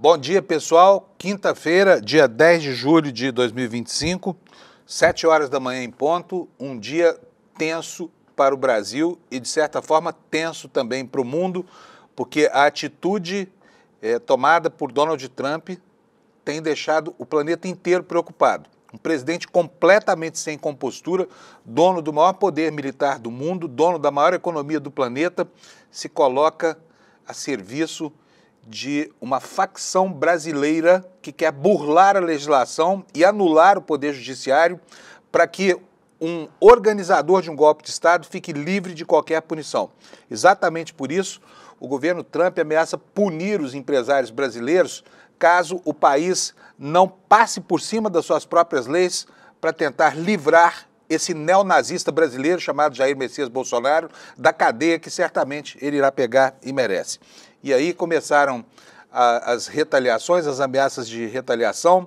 Bom dia, pessoal. Quinta-feira, dia 10 de julho de 2025, 7 horas da manhã em ponto, um dia tenso para o Brasil e, de certa forma, tenso também para o mundo, porque a atitude tomada por Donald Trump tem deixado o planeta inteiro preocupado. Um presidente completamente sem compostura, dono do maior poder militar do mundo, dono da maior economia do planeta, se coloca a serviço de uma facção brasileira que quer burlar a legislação e anular o poder judiciário para que um organizador de um golpe de Estado fique livre de qualquer punição. Exatamente por isso, o governo Trump ameaça punir os empresários brasileiros caso o país não passe por cima das suas próprias leis para tentar livrar esse neonazista brasileiro chamado Jair Messias Bolsonaro da cadeia que certamente ele irá pegar e merece. E aí começaram as retaliações, as ameaças de retaliação.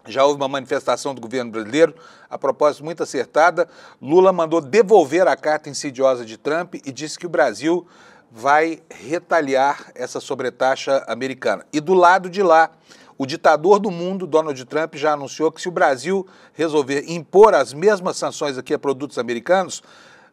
Já houve uma manifestação do governo brasileiro, a propósito muito acertada. Lula mandou devolver a carta insidiosa de Trump e disse que o Brasil vai retaliar essa sobretaxa americana. E do lado de lá, o ditador do mundo, Donald Trump, já anunciou que se o Brasil resolver impor as mesmas sanções aqui a produtos americanos,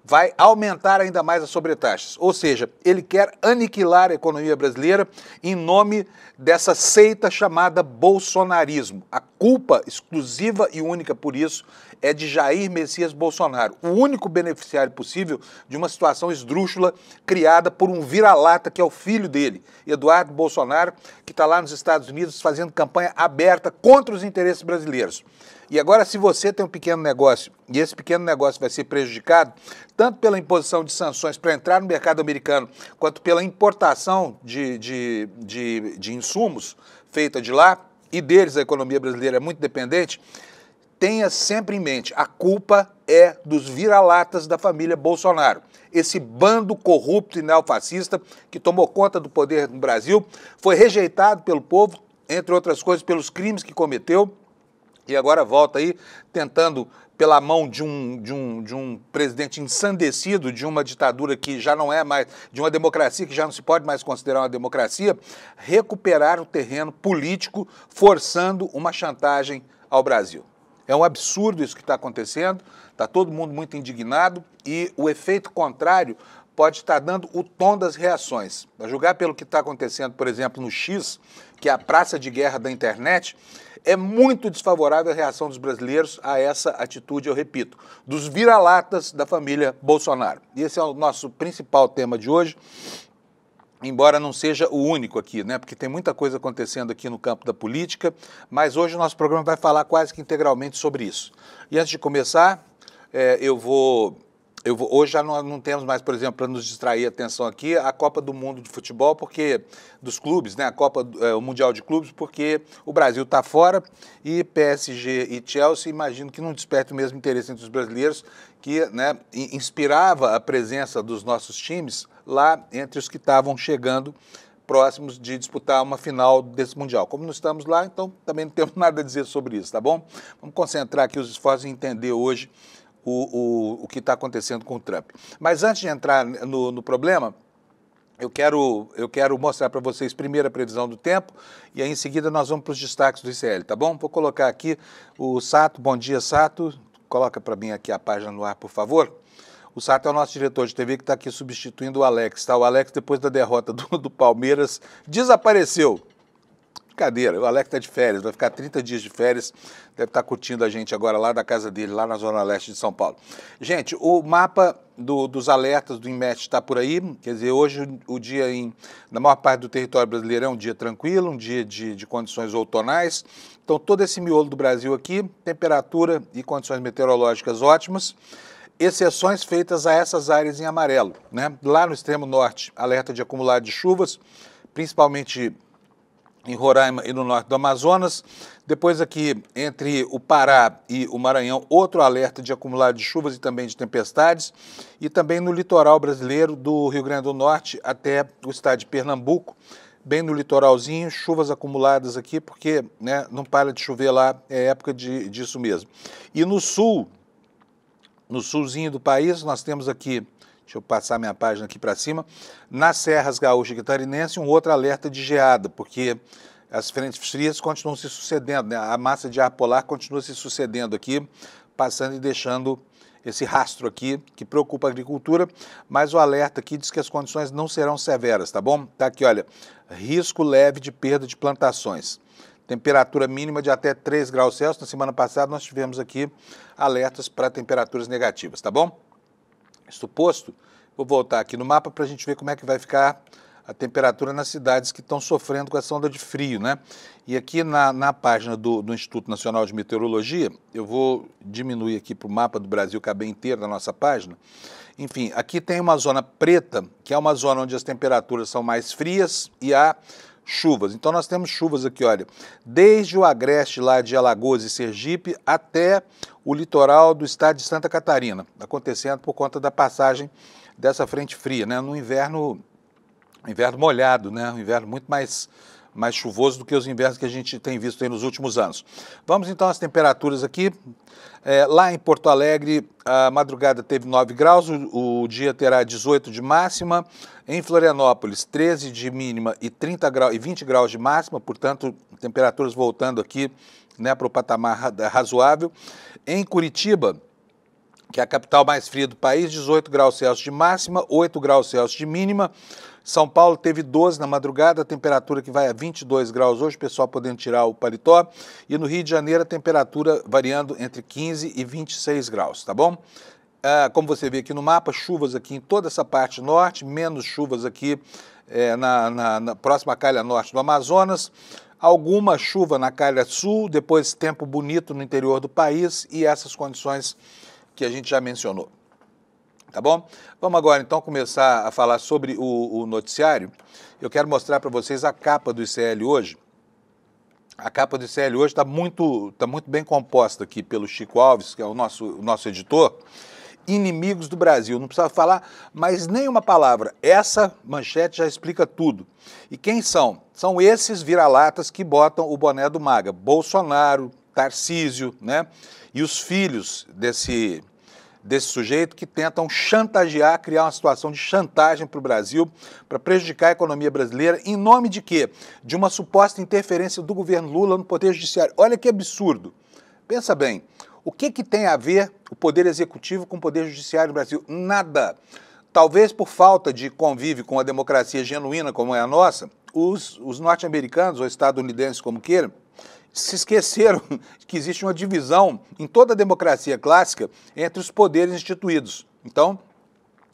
vai aumentar ainda mais as sobretaxas. Ou seja, ele quer aniquilar a economia brasileira em nome dessa seita chamada bolsonarismo. A culpa exclusiva e única por isso é de Jair Messias Bolsonaro, o único beneficiário possível de uma situação esdrúxula criada por um vira-lata que é o filho dele, Eduardo Bolsonaro, que está lá nos Estados Unidos fazendo campanha aberta contra os interesses brasileiros. E agora, se você tem um pequeno negócio e esse pequeno negócio vai ser prejudicado, tanto pela imposição de sanções para entrar no mercado americano, quanto pela importação de insumos feita de lá, e deles a economia brasileira é muito dependente, tenha sempre em mente, a culpa é dos vira-latas da família Bolsonaro. Esse bando corrupto e neofascista que tomou conta do poder no Brasil, foi rejeitado pelo povo, entre outras coisas, pelos crimes que cometeu, e agora volta aí tentando, pela mão de um presidente ensandecido, de uma ditadura que já não é mais, de uma democracia que já não se pode mais considerar uma democracia, recuperar o terreno político, forçando uma chantagem ao Brasil. É um absurdo isso que está acontecendo, está todo mundo muito indignado e o efeito contrário pode estar dando o tom das reações. A julgar pelo que está acontecendo, por exemplo, no X, que é a praça de guerra da internet, é muito desfavorável a reação dos brasileiros a essa atitude, eu repito, dos vira-latas da família Bolsonaro. E esse é o nosso principal tema de hoje, embora não seja o único aqui, né? Porque tem muita coisa acontecendo aqui no campo da política, mas hoje o nosso programa vai falar quase que integralmente sobre isso. E antes de começar, hoje já não temos mais, por exemplo, para nos distrair a atenção aqui, a Copa do Mundo de Futebol, porque dos clubes, né, o Mundial de Clubes, porque o Brasil está fora e PSG e Chelsea, imagino que não desperta o mesmo interesse entre os brasileiros, que, né, inspirava a presença dos nossos times lá entre os que estavam chegando próximos de disputar uma final desse Mundial. Como não estamos lá, então também não temos nada a dizer sobre isso, tá bom? Vamos concentrar aqui os esforços em entender hoje o que está acontecendo com o Trump. Mas antes de entrar no problema, eu quero mostrar para vocês primeiro a previsão do tempo e aí em seguida nós vamos para os destaques do ICL, tá bom? Vou colocar aqui o Sato. Bom dia, Sato. Coloca para mim aqui a página no ar, por favor. O Sato é o nosso diretor de TV que está aqui substituindo o Alex, tá? O Alex, depois da derrota do Palmeiras, desapareceu. Brincadeira, o Alex está de férias, vai ficar 30 dias de férias, deve estar curtindo a gente agora lá da casa dele, lá na Zona Leste de São Paulo. Gente, o mapa dos alertas do INMET está por aí, quer dizer, hoje o dia na maior parte do território brasileiro é um dia tranquilo, um dia de condições outonais, então todo esse miolo do Brasil aqui, temperatura e condições meteorológicas ótimas, exceções feitas a essas áreas em amarelo, né? Lá no extremo norte, alerta de acumulado de chuvas, principalmente em Roraima e no norte do Amazonas. Depois aqui, entre o Pará e o Maranhão, outro alerta de acumulado de chuvas e também de tempestades. E também no litoral brasileiro, do Rio Grande do Norte até o estado de Pernambuco, bem no litoralzinho, chuvas acumuladas aqui, porque, né, não para de chover lá, é época disso mesmo. E no sul, no sulzinho do país, nós temos aqui, deixa eu passar minha página aqui para cima, nas Serras Gaúcha e Catarinense, um outro alerta de geada, porque as frentes frias continuam se sucedendo, né? A massa de ar polar continua se sucedendo aqui, passando e deixando esse rastro aqui, que preocupa a agricultura, mas o alerta aqui diz que as condições não serão severas, tá bom? Tá aqui, olha, risco leve de perda de plantações. Temperatura mínima de até 3 graus Celsius. Na semana passada nós tivemos aqui alertas para temperaturas negativas, tá bom? Isso posto, vou voltar aqui no mapa para a gente ver como é que vai ficar a temperatura nas cidades que estão sofrendo com essa onda de frio, né? E aqui na página do Instituto Nacional de Meteorologia, eu vou diminuir aqui para o mapa do Brasil caber inteiro na nossa página. Enfim, aqui tem uma zona preta, que é uma zona onde as temperaturas são mais frias e há chuvas. Então nós temos chuvas aqui, olha, desde o agreste lá de Alagoas e Sergipe até o litoral do estado de Santa Catarina, acontecendo por conta da passagem dessa frente fria, né? No inverno molhado, né? Um inverno muito mais chuvoso do que os invernos que a gente tem visto aí nos últimos anos. Vamos então às temperaturas aqui. Lá em Porto Alegre, a madrugada teve 9 graus, o dia terá 18 de máxima. Em Florianópolis, 13 de mínima e 20 graus de máxima, portanto, temperaturas voltando aqui, né, para o patamar razoável. Em Curitiba, que é a capital mais fria do país, 18 graus Celsius de máxima, 8 graus Celsius de mínima. São Paulo teve 12 na madrugada, a temperatura que vai a 22 graus hoje, o pessoal podendo tirar o paletó. E no Rio de Janeiro a temperatura variando entre 15 e 26 graus, tá bom? Como você vê aqui no mapa, chuvas aqui em toda essa parte norte, menos chuvas aqui na próxima calha norte do Amazonas. Alguma chuva na calha sul, depois tempo bonito no interior do país e essas condições que a gente já mencionou. Tá bom? Vamos agora então começar a falar sobre o noticiário. Eu quero mostrar para vocês a capa do ICL hoje. A capa do ICL hoje está muito bem composta aqui pelo Chico Alves, que é o nosso editor. Inimigos do Brasil. Não precisa falar mais nenhuma palavra. Essa manchete já explica tudo. E quem são? São esses vira-latas que botam o boné do MAGA. Bolsonaro, Tarcísio, né? E os filhos desse sujeito que tentam chantagear, criar uma situação de chantagem para o Brasil, para prejudicar a economia brasileira, em nome de quê? De uma suposta interferência do governo Lula no Poder Judiciário. Olha que absurdo. Pensa bem, o que tem a ver o Poder Executivo com o Poder Judiciário no Brasil? Nada. Talvez por falta de convívio com a democracia genuína como é a nossa, os norte-americanos ou estadunidenses como queiram, se esqueceram que existe uma divisão em toda a democracia clássica entre os poderes instituídos. Então,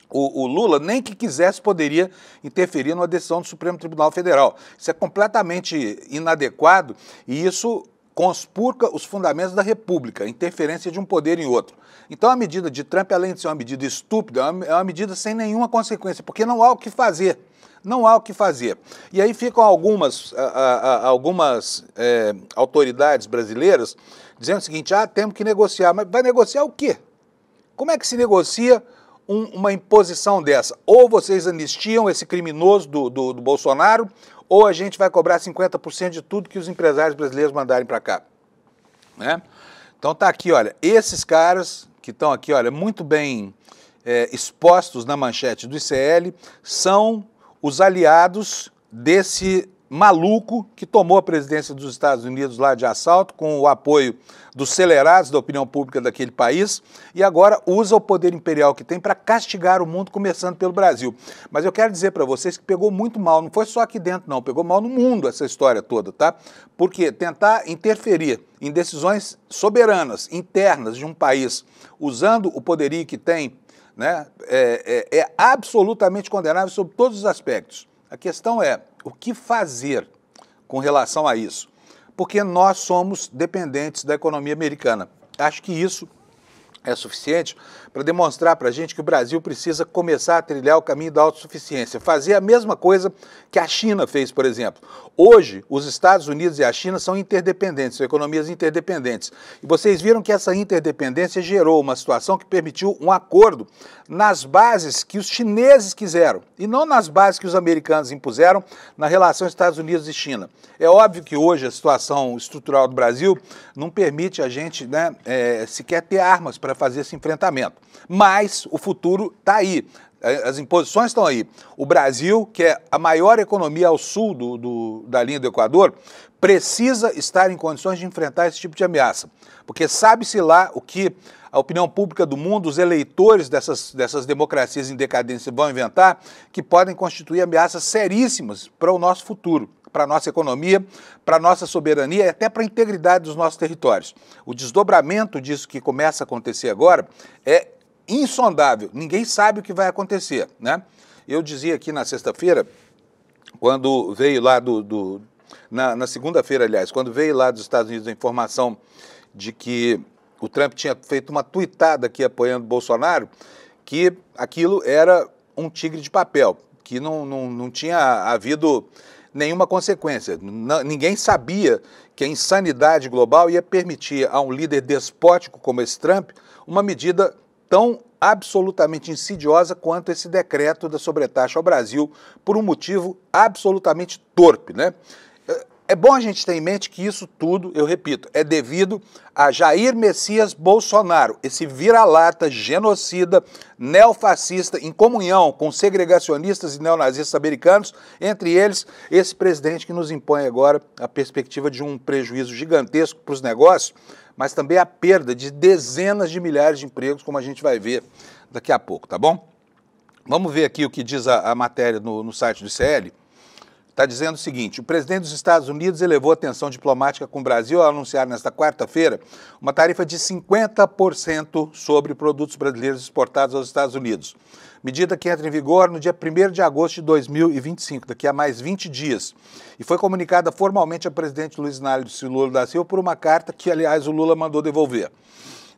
o Lula, nem que quisesse, poderia interferir numa decisão do Supremo Tribunal Federal. Isso é completamente inadequado e isso conspurca os fundamentos da República, a interferência de um poder em outro. Então, a medida de Trump, além de ser uma medida estúpida, é uma medida sem nenhuma consequência, porque não há o que fazer. Não há o que fazer. E aí ficam algumas autoridades brasileiras dizendo o seguinte, temos que negociar. Mas vai negociar o quê? Como é que se negocia uma imposição dessa? Ou vocês anistiam esse criminoso do Bolsonaro, ou a gente vai cobrar 50% de tudo que os empresários brasileiros mandarem para cá. Né? Então tá aqui, olha, esses caras que estão aqui, olha, muito bem expostos na manchete do ICL, são os aliados desse maluco que tomou a presidência dos Estados Unidos lá de assalto, com o apoio dos celerados da opinião pública daquele país, e agora usa o poder imperial que tem para castigar o mundo, começando pelo Brasil. Mas eu quero dizer para vocês que pegou muito mal, não foi só aqui dentro não, pegou mal no mundo essa história toda, tá? Porque tentar interferir em decisões soberanas, internas de um país, usando o poderio que tem, né, é absolutamente condenável sob todos os aspectos. A questão é o que fazer com relação a isso, porque nós somos dependentes da economia americana. Acho que isso é suficiente para demonstrar para a gente que o Brasil precisa começar a trilhar o caminho da autossuficiência, fazer a mesma coisa que a China fez, por exemplo. Hoje, os Estados Unidos e a China são interdependentes, são economias interdependentes. E vocês viram que essa interdependência gerou uma situação que permitiu um acordo nas bases que os chineses quiseram, e não nas bases que os americanos impuseram na relação Estados Unidos e China. É óbvio que hoje a situação estrutural do Brasil não permite a gente, né, sequer ter armas para fazer esse enfrentamento. Mas o futuro está aí. As imposições estão aí. O Brasil, que é a maior economia ao sul da linha do Equador, precisa estar em condições de enfrentar esse tipo de ameaça. Porque sabe-se lá o que a opinião pública do mundo, os eleitores dessas democracias em decadência vão inventar, que podem constituir ameaças seríssimas para o nosso futuro, para a nossa economia, para a nossa soberania e até para a integridade dos nossos territórios. O desdobramento disso que começa a acontecer agora é insondável, ninguém sabe o que vai acontecer, né? Eu dizia aqui na sexta-feira, quando veio lá na segunda-feira, aliás, quando veio lá dos Estados Unidos a informação de que o Trump tinha feito uma tuitada aqui apoiando Bolsonaro, que aquilo era um tigre de papel, que não tinha havido nenhuma consequência. Ninguém sabia que a insanidade global ia permitir a um líder despótico como esse Trump uma medida tão absolutamente insidiosa quanto esse decreto da sobretaxa ao Brasil, por um motivo absolutamente torpe, né? É bom a gente ter em mente que isso tudo, eu repito, é devido a Jair Messias Bolsonaro, esse vira-lata, genocida, neofascista, em comunhão com segregacionistas e neonazistas americanos, entre eles esse presidente que nos impõe agora a perspectiva de um prejuízo gigantesco para os negócios, mas também a perda de dezenas de milhares de empregos, como a gente vai ver daqui a pouco, tá bom? Vamos ver aqui o que diz a matéria no site do ICL. Está dizendo o seguinte: o presidente dos Estados Unidos elevou a tensão diplomática com o Brasil ao anunciar nesta quarta-feira uma tarifa de 50% sobre produtos brasileiros exportados aos Estados Unidos. Medida que entra em vigor no dia 1º de agosto de 2025, daqui a mais 20 dias. E foi comunicada formalmente ao presidente Luiz Inácio Lula da Silva por uma carta que, aliás, o Lula mandou devolver.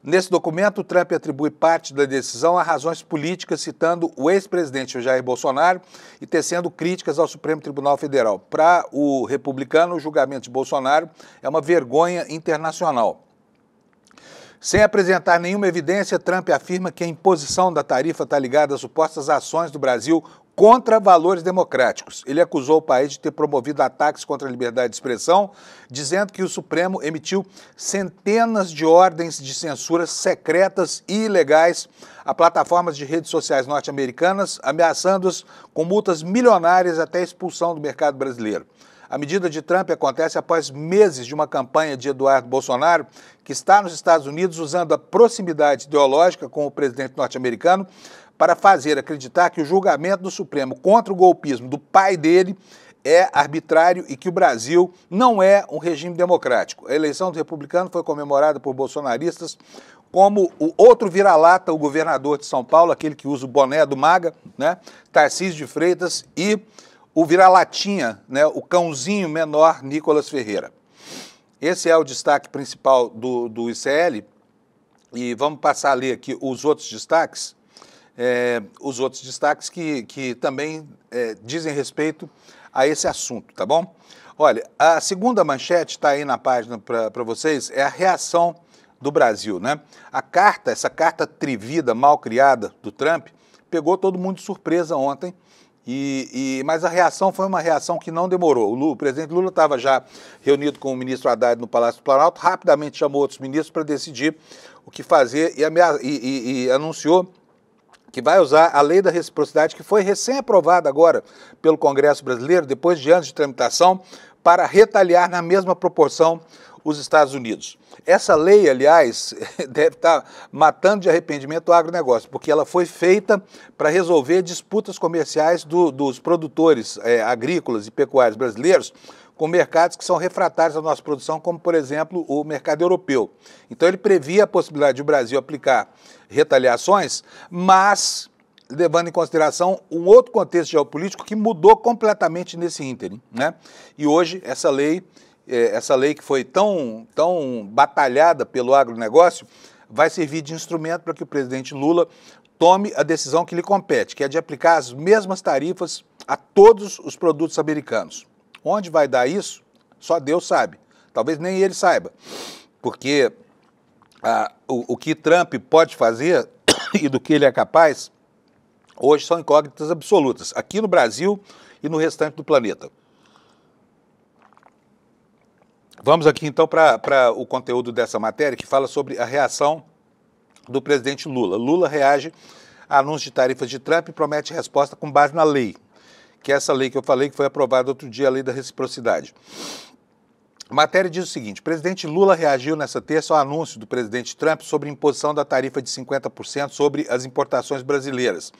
Nesse documento, o Trump atribui parte da decisão a razões políticas, citando o ex-presidente Jair Bolsonaro e tecendo críticas ao Supremo Tribunal Federal. Para o republicano, o julgamento de Bolsonaro é uma vergonha internacional. Sem apresentar nenhuma evidência, Trump afirma que a imposição da tarifa está ligada às supostas ações do Brasil contra valores democráticos. Ele acusou o país de ter promovido ataques contra a liberdade de expressão, dizendo que o Supremo emitiu centenas de ordens de censura secretas e ilegais a plataformas de redes sociais norte-americanas, ameaçando-as com multas milionárias até a expulsão do mercado brasileiro. A medida de Trump acontece após meses de uma campanha de Eduardo Bolsonaro, que está nos Estados Unidos usando a proximidade ideológica com o presidente norte-americano para fazer acreditar que o julgamento do Supremo contra o golpismo do pai dele é arbitrário e que o Brasil não é um regime democrático. A eleição do republicano foi comemorada por bolsonaristas como o outro vira-lata, o governador de São Paulo, aquele que usa o boné do MAGA, né, Tarcísio de Freitas, e o vira-latinha, né, o cãozinho menor, Nicolas Ferreira. Esse é o destaque principal do ICL, e vamos passar a ler aqui os outros destaques, que também dizem respeito a esse assunto, tá bom? Olha, a segunda manchete está aí na página para vocês, é a reação do Brasil, né? Essa carta atrevida, mal criada do Trump, pegou todo mundo de surpresa ontem, mas a reação foi uma reação que não demorou. O presidente Lula estava já reunido com o ministro Haddad no Palácio do Planalto, rapidamente chamou outros ministros para decidir o que fazer e anunciou que vai usar a lei da reciprocidade, que foi recém-aprovada agora pelo Congresso brasileiro, depois de anos de tramitação, para retaliar na mesma proporção os Estados Unidos. Essa lei, aliás, deve estar matando de arrependimento o agronegócio, porque ela foi feita para resolver disputas comerciais dos produtores agrícolas e pecuários brasileiros com mercados que são refratários à nossa produção, como, por exemplo, o mercado europeu. Então, ele previa a possibilidade de o Brasil aplicar retaliações, mas levando em consideração um outro contexto geopolítico que mudou completamente nesse ínterim, né? E hoje, essa lei que foi tão batalhada pelo agronegócio, vai servir de instrumento para que o presidente Lula tome a decisão que lhe compete, que é de aplicar as mesmas tarifas a todos os produtos americanos. Onde vai dar isso? Só Deus sabe. Talvez nem ele saiba, porque o que Trump pode fazer e do que ele é capaz, hoje são incógnitas absolutas, aqui no Brasil e no restante do planeta. Vamos aqui então para o conteúdo dessa matéria, que fala sobre a reação do presidente Lula. Lula reage anúncio de tarifas de Trump e promete resposta com base na lei, que é essa lei que eu falei que foi aprovada outro dia, a lei da reciprocidade. A matéria diz o seguinte: o presidente Lula reagiu nesta terça ao anúncio do presidente Trump sobre imposição da tarifa de 50% sobre as importações brasileiras.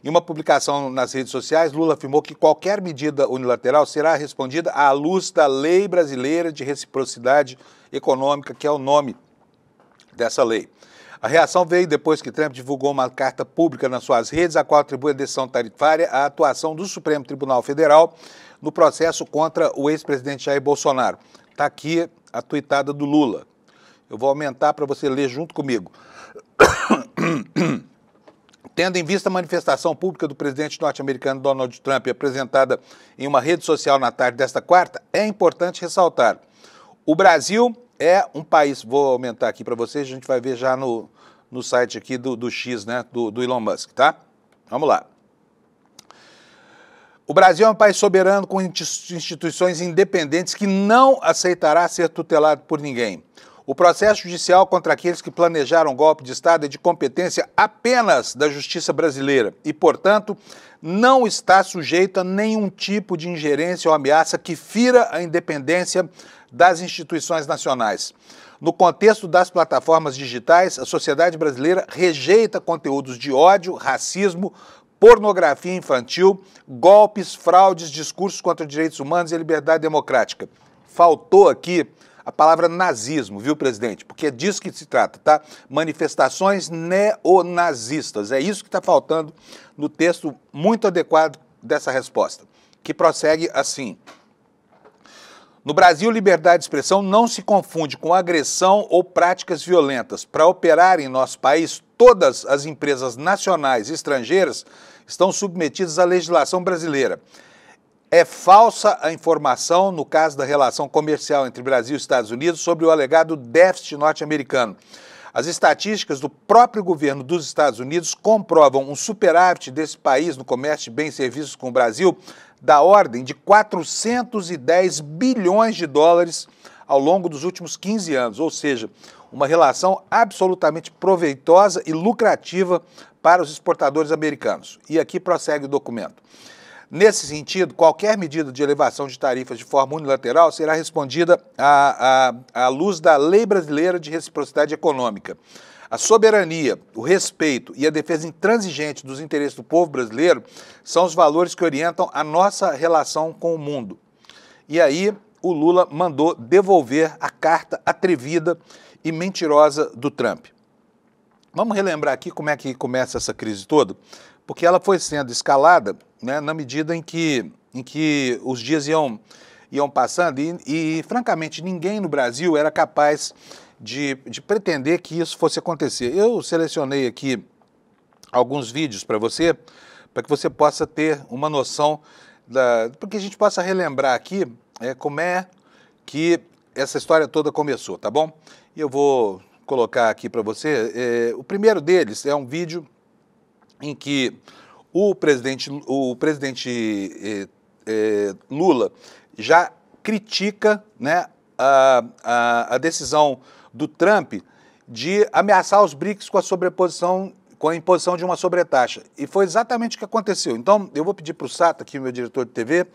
Em uma publicação nas redes sociais, Lula afirmou que qualquer medida unilateral será respondida à luz da Lei Brasileira de Reciprocidade Econômica, que é o nome dessa lei. A reação veio depois que Trump divulgou uma carta pública nas suas redes, a qual atribui a decisão tarifária à atuação do Supremo Tribunal Federal no processo contra o ex-presidente Jair Bolsonaro. Está aqui a tuitada do Lula. Eu vou aumentar para você ler junto comigo. Tendo em vista a manifestação pública do presidente norte-americano Donald Trump apresentada em uma rede social na tarde desta quarta, é importante ressaltar: o Brasil é um país, vou aumentar aqui para vocês, a gente vai ver já no site aqui do X, né, do Elon Musk, tá? Vamos lá. O Brasil é um país soberano com instituições independentes que não aceitará ser tutelado por ninguém. O processo judicial contra aqueles que planejaram golpe de Estado é de competência apenas da Justiça brasileira e, portanto, não está sujeito a nenhum tipo de ingerência ou ameaça que fira a independência das instituições nacionais. No contexto das plataformas digitais, a sociedade brasileira rejeita conteúdos de ódio, racismo, pornografia infantil, golpes, fraudes, discursos contra direitos humanos e a liberdade democrática. Faltou aqui a palavra nazismo, viu, presidente? Porque é disso que se trata, tá? Manifestações neonazistas. É isso que está faltando no texto muito adequado dessa resposta, que prossegue assim: no Brasil, liberdade de expressão não se confunde com agressão ou práticas violentas. Para operar em nosso país, todas as empresas nacionais e estrangeiras estão submetidas à legislação brasileira. É falsa a informação no caso da relação comercial entre Brasil e Estados Unidos sobre o alegado déficit norte-americano. As estatísticas do próprio governo dos Estados Unidos comprovam um superávit desse país no comércio de bens e serviços com o Brasil da ordem de 410 bilhões de dólares ao longo dos últimos 15 anos, ou seja, uma relação absolutamente proveitosa e lucrativa para os exportadores americanos. E aqui prossegue o documento. Nesse sentido, qualquer medida de elevação de tarifas de forma unilateral será respondida à luz da Lei Brasileira de Reciprocidade Econômica. A soberania, o respeito e a defesa intransigente dos interesses do povo brasileiro são os valores que orientam a nossa relação com o mundo. E aí o Lula mandou devolver a carta atrevida e mentirosa do Trump. Vamos relembrar aqui como é que começa essa crise toda, porque ela foi sendo escalada, né, na medida em que os dias iam passando e, francamente, ninguém no Brasil era capaz de pretender que isso fosse acontecer. Eu selecionei aqui alguns vídeos para que você possa ter uma noção, porque a gente possa relembrar aqui como é que essa história toda começou, tá bom? E eu vou colocar aqui para você. O primeiro deles é um vídeo em que o presidente Lula já critica, né, a decisão do Trump de ameaçar os BRICS com a imposição de uma sobretaxa. E foi exatamente o que aconteceu. Então, eu vou pedir para o Sato, aqui, meu diretor de TV,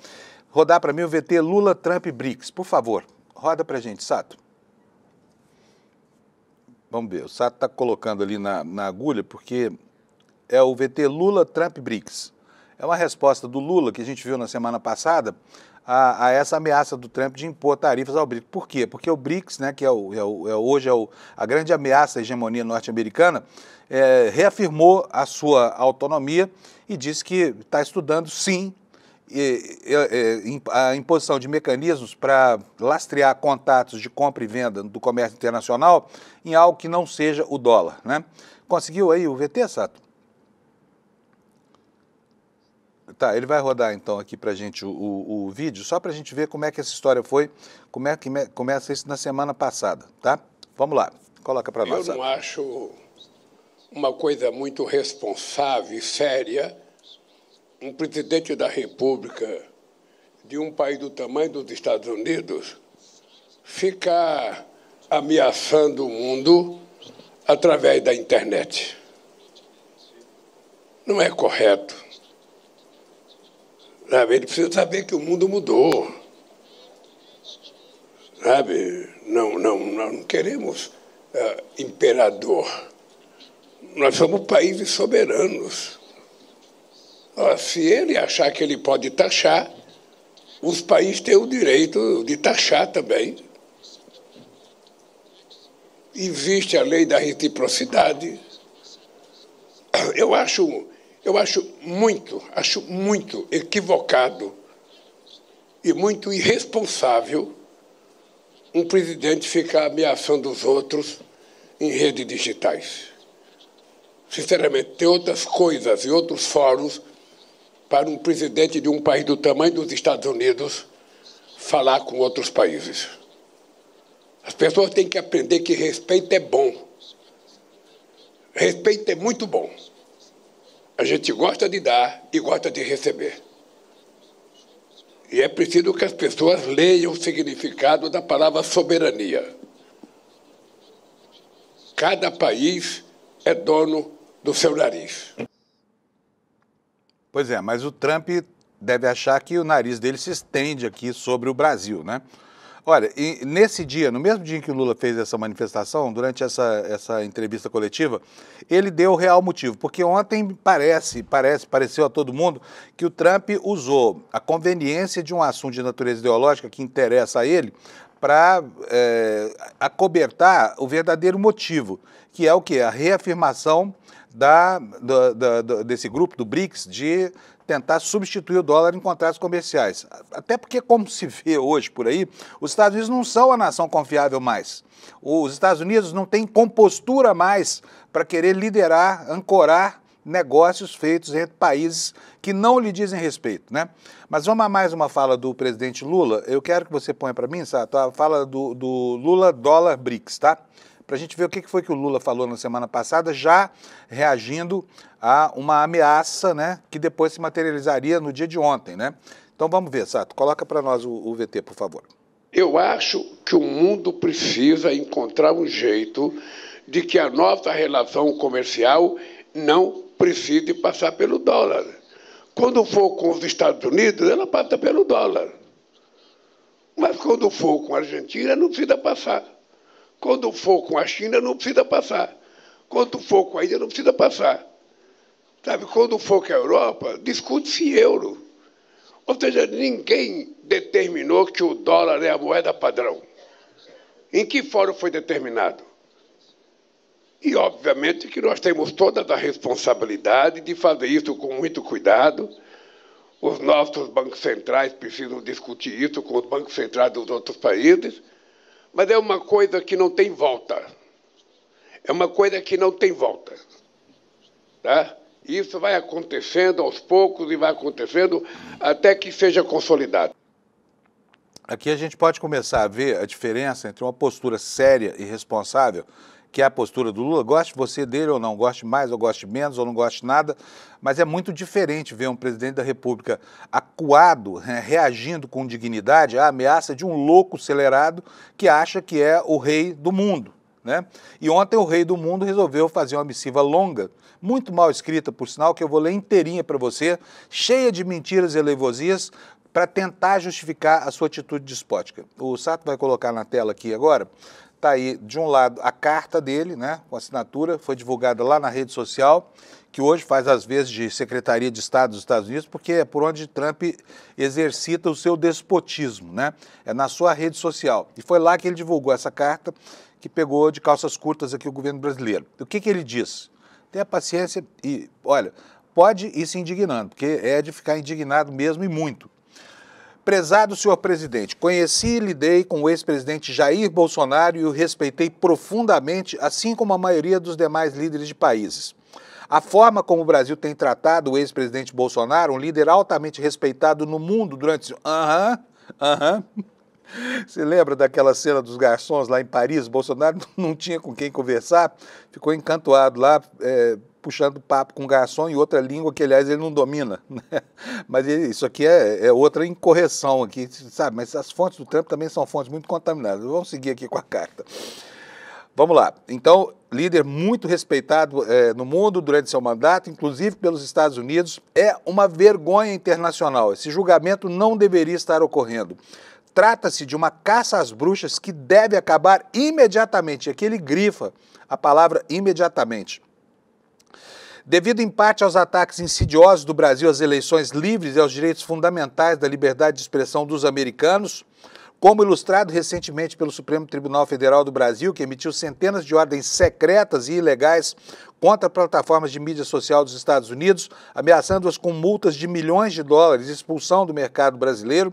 rodar para mim o VT Lula, Trump e BRICS. Por favor, roda para a gente, Sato. Vamos ver, o Sato está colocando ali na agulha, porque é o VT Lula, Trump, BRICS. É uma resposta do Lula, que a gente viu na semana passada, a essa ameaça do Trump de impor tarifas ao BRICS. Por quê? Porque o BRICS, né, que hoje é a grande ameaça à hegemonia norte-americana, reafirmou a sua autonomia e disse que está estudando, sim, a imposição de mecanismos para lastrear contatos de compra e venda do comércio internacional em algo que não seja o dólar, né? Conseguiu aí o VT, Sato? Tá, ele vai rodar então aqui pra gente o vídeo, só pra gente ver como é que essa história foi, como é que começa isso na semana passada, tá? Vamos lá, coloca pra nós. Eu não acho uma coisa muito responsável e séria um presidente da República de um país do tamanho dos Estados Unidos ficar ameaçando o mundo através da internet. não é correto. Sabe? Ele precisa saber que o mundo mudou. Sabe? Não queremos imperador. Nós somos países soberanos. Se ele achar que ele pode taxar, os países têm o direito de taxar também. Existe a lei da reciprocidade. Eu acho muito equivocado e muito irresponsável um presidente ficar ameaçando os outros em redes digitais. Sinceramente, tem outras coisas e outros fóruns para um presidente de um país do tamanho dos Estados Unidos falar com outros países. As pessoas têm que aprender que respeito é bom. Respeito é muito bom. A gente gosta de dar e gosta de receber. E é preciso que as pessoas leiam o significado da palavra soberania. Cada país é dono do seu nariz. Pois é, mas o Trump deve achar que o nariz dele se estende aqui sobre o Brasil, né? Olha, e nesse dia, no mesmo dia em que o Lula fez essa manifestação, durante essa entrevista coletiva, ele deu o real motivo, porque ontem pareceu a todo mundo que o Trump usou a conveniência de um assunto de natureza ideológica que interessa a ele para acobertar o verdadeiro motivo, que é o quê? A reafirmação desse grupo, do BRICS, de tentar substituir o dólar em contratos comerciais. Até porque, como se vê hoje por aí, os Estados Unidos não são a nação confiável mais. Os Estados Unidos não têm compostura mais para querer liderar, ancorar negócios feitos entre países que não lhe dizem respeito, né? Mas vamos a mais uma fala do presidente Lula. Eu quero que você ponha para mim, Sato, a fala do Lula dólar BRICS, tá? Para a gente ver o que foi que o Lula falou na semana passada, já reagindo a uma ameaça, né, que depois se materializaria no dia de ontem, né? Então vamos ver, Sato, coloca para nós o VT, por favor. Eu acho que o mundo precisa encontrar um jeito de que a nossa relação comercial não precise passar pelo dólar. Quando for com os Estados Unidos, ela passa pelo dólar. Mas quando for com a Argentina, não precisa passar. Quando for com a China, não precisa passar. Quando for com a Índia, não precisa passar. Sabe, quando for com a Europa, discute-se euro. Ou seja, ninguém determinou que o dólar é a moeda padrão. Em que fórum foi determinado? E, obviamente, que nós temos toda a responsabilidade de fazer isso com muito cuidado. Os nossos bancos centrais precisam discutir isso com os bancos centrais dos outros países. Mas é uma coisa que não tem volta. É uma coisa que não tem volta. Tá? Isso vai acontecendo aos poucos e vai acontecendo até que seja consolidado. Aqui a gente pode começar a ver a diferença entre uma postura séria e responsável, que é a postura do Lula, goste você dele ou não, goste mais ou goste menos ou não goste nada, mas é muito diferente ver um presidente da República acuado, né, reagindo com dignidade à ameaça de um louco acelerado que acha que é o rei do mundo, né? E ontem o rei do mundo resolveu fazer uma missiva longa, muito mal escrita, por sinal, que eu vou ler inteirinha para você, cheia de mentiras e alevosias, para tentar justificar a sua atitude despótica. O Sato vai colocar na tela aqui agora. Está aí, de um lado, a carta dele, né, com assinatura, foi divulgada lá na rede social, que hoje faz às vezes de Secretaria de Estado dos Estados Unidos, porque é por onde Trump exercita o seu despotismo, né? É na sua rede social. E foi lá que ele divulgou essa carta, que pegou de calças curtas aqui o governo brasileiro. O que ele disse? Tenha paciência e, olha, pode ir se indignando, porque é de ficar indignado mesmo e muito. Prezado senhor presidente, conheci e lidei com o ex-presidente Jair Bolsonaro e o respeitei profundamente, assim como a maioria dos demais líderes de países. A forma como o Brasil tem tratado o ex-presidente Bolsonaro, um líder altamente respeitado no mundo durante... Você lembra daquela cena dos garçons lá em Paris? Bolsonaro não tinha com quem conversar, ficou encantoado lá, puxando papo com garçom em outra língua que, aliás, ele não domina, né? Mas isso aqui é outra incorreção aqui, sabe? Mas as fontes do Trump também são fontes muito contaminadas. Vamos seguir aqui com a carta. Vamos lá. Então, líder muito respeitado no mundo durante seu mandato, inclusive pelos Estados Unidos, é uma vergonha internacional. Esse julgamento não deveria estar ocorrendo. Trata-se de uma caça às bruxas que deve acabar imediatamente. Aqui ele grifa a palavra imediatamente. Devido em parte aos ataques insidiosos do Brasil às eleições livres e aos direitos fundamentais da liberdade de expressão dos americanos, como ilustrado recentemente pelo Supremo Tribunal Federal do Brasil, que emitiu centenas de ordens secretas e ilegais contra plataformas de mídia social dos Estados Unidos, ameaçando-as com multas de milhões de dólares e expulsão do mercado brasileiro,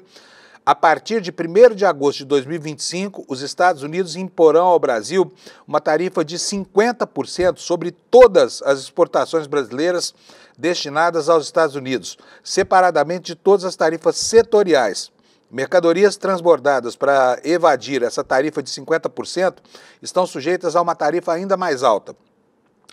a partir de 1º de agosto de 2025, os Estados Unidos imporão ao Brasil uma tarifa de 50% sobre todas as exportações brasileiras destinadas aos Estados Unidos, separadamente de todas as tarifas setoriais. Mercadorias transbordadas para evadir essa tarifa de 50% estão sujeitas a uma tarifa ainda mais alta.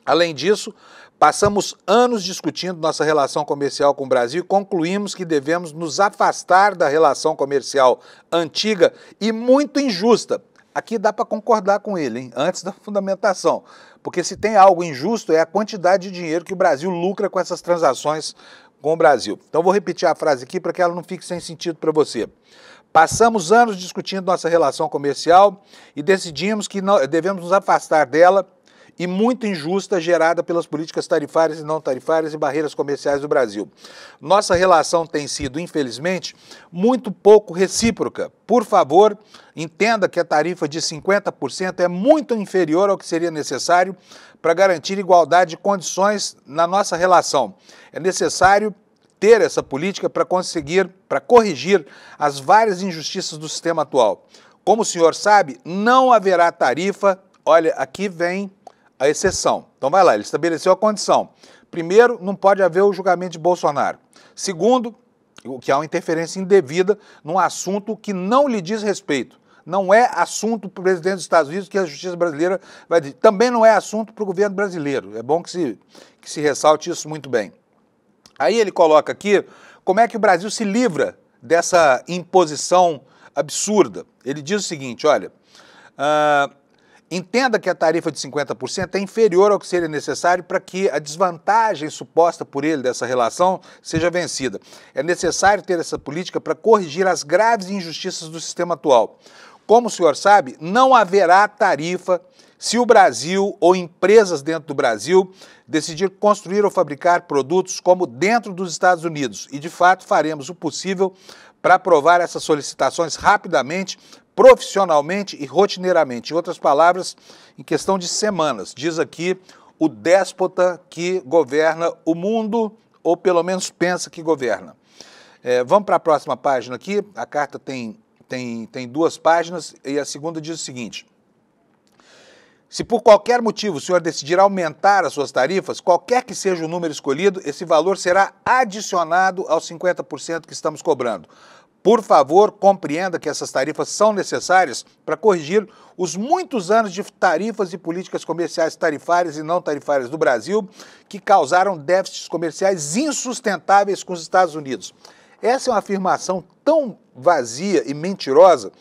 Além disso, passamos anos discutindo nossa relação comercial com o Brasil e concluímos que devemos nos afastar da relação comercial antiga e muito injusta. Aqui dá para concordar com ele, hein? Antes da fundamentação, porque se tem algo injusto é a quantidade de dinheiro que o Brasil lucra com essas transações com o Brasil. Então vou repetir a frase aqui para que ela não fique sem sentido para você. Passamos anos discutindo nossa relação comercial e decidimos que devemos nos afastar dela e muito injusta gerada pelas políticas tarifárias e não tarifárias e barreiras comerciais do Brasil. Nossa relação tem sido, infelizmente, muito pouco recíproca. Por favor, entenda que a tarifa de 50% é muito inferior ao que seria necessário para garantir igualdade de condições na nossa relação. É necessário ter essa política para corrigir as várias injustiças do sistema atual. Como o senhor sabe, não haverá tarifa. Olha, aqui vem a exceção. Então vai lá, ele estabeleceu a condição. Primeiro, não pode haver o julgamento de Bolsonaro. Segundo, que há uma interferência indevida num assunto que não lhe diz respeito. Não é assunto para o presidente dos Estados Unidos que a justiça brasileira vai dizer. Também não é assunto para o governo brasileiro. É bom que se ressalte isso muito bem. Aí ele coloca aqui como é que o Brasil se livra dessa imposição absurda. Ele diz o seguinte, olha, entenda que a tarifa de 50% é inferior ao que seria necessário para que a desvantagem suposta por ele dessa relação seja vencida. É necessário ter essa política para corrigir as graves injustiças do sistema atual. Como o senhor sabe, não haverá tarifa se o Brasil ou empresas dentro do Brasil decidir construir ou fabricar produtos como dentro dos Estados Unidos. E, de fato, faremos o possível para aprovar essas solicitações rapidamente, profissionalmente e rotineiramente. Em outras palavras, em questão de semanas. Diz aqui o déspota que governa o mundo, ou pelo menos pensa que governa. Vamos para a próxima página aqui. A carta tem 2 páginas e a segunda diz o seguinte. Se por qualquer motivo o senhor decidir aumentar as suas tarifas, qualquer que seja o número escolhido, esse valor será adicionado aos 50% que estamos cobrando. Por favor, compreenda que essas tarifas são necessárias para corrigir os muitos anos de tarifas e políticas comerciais tarifárias e não tarifárias do Brasil que causaram déficits comerciais insustentáveis com os Estados Unidos. Essa é uma afirmação tão vazia e mentirosa,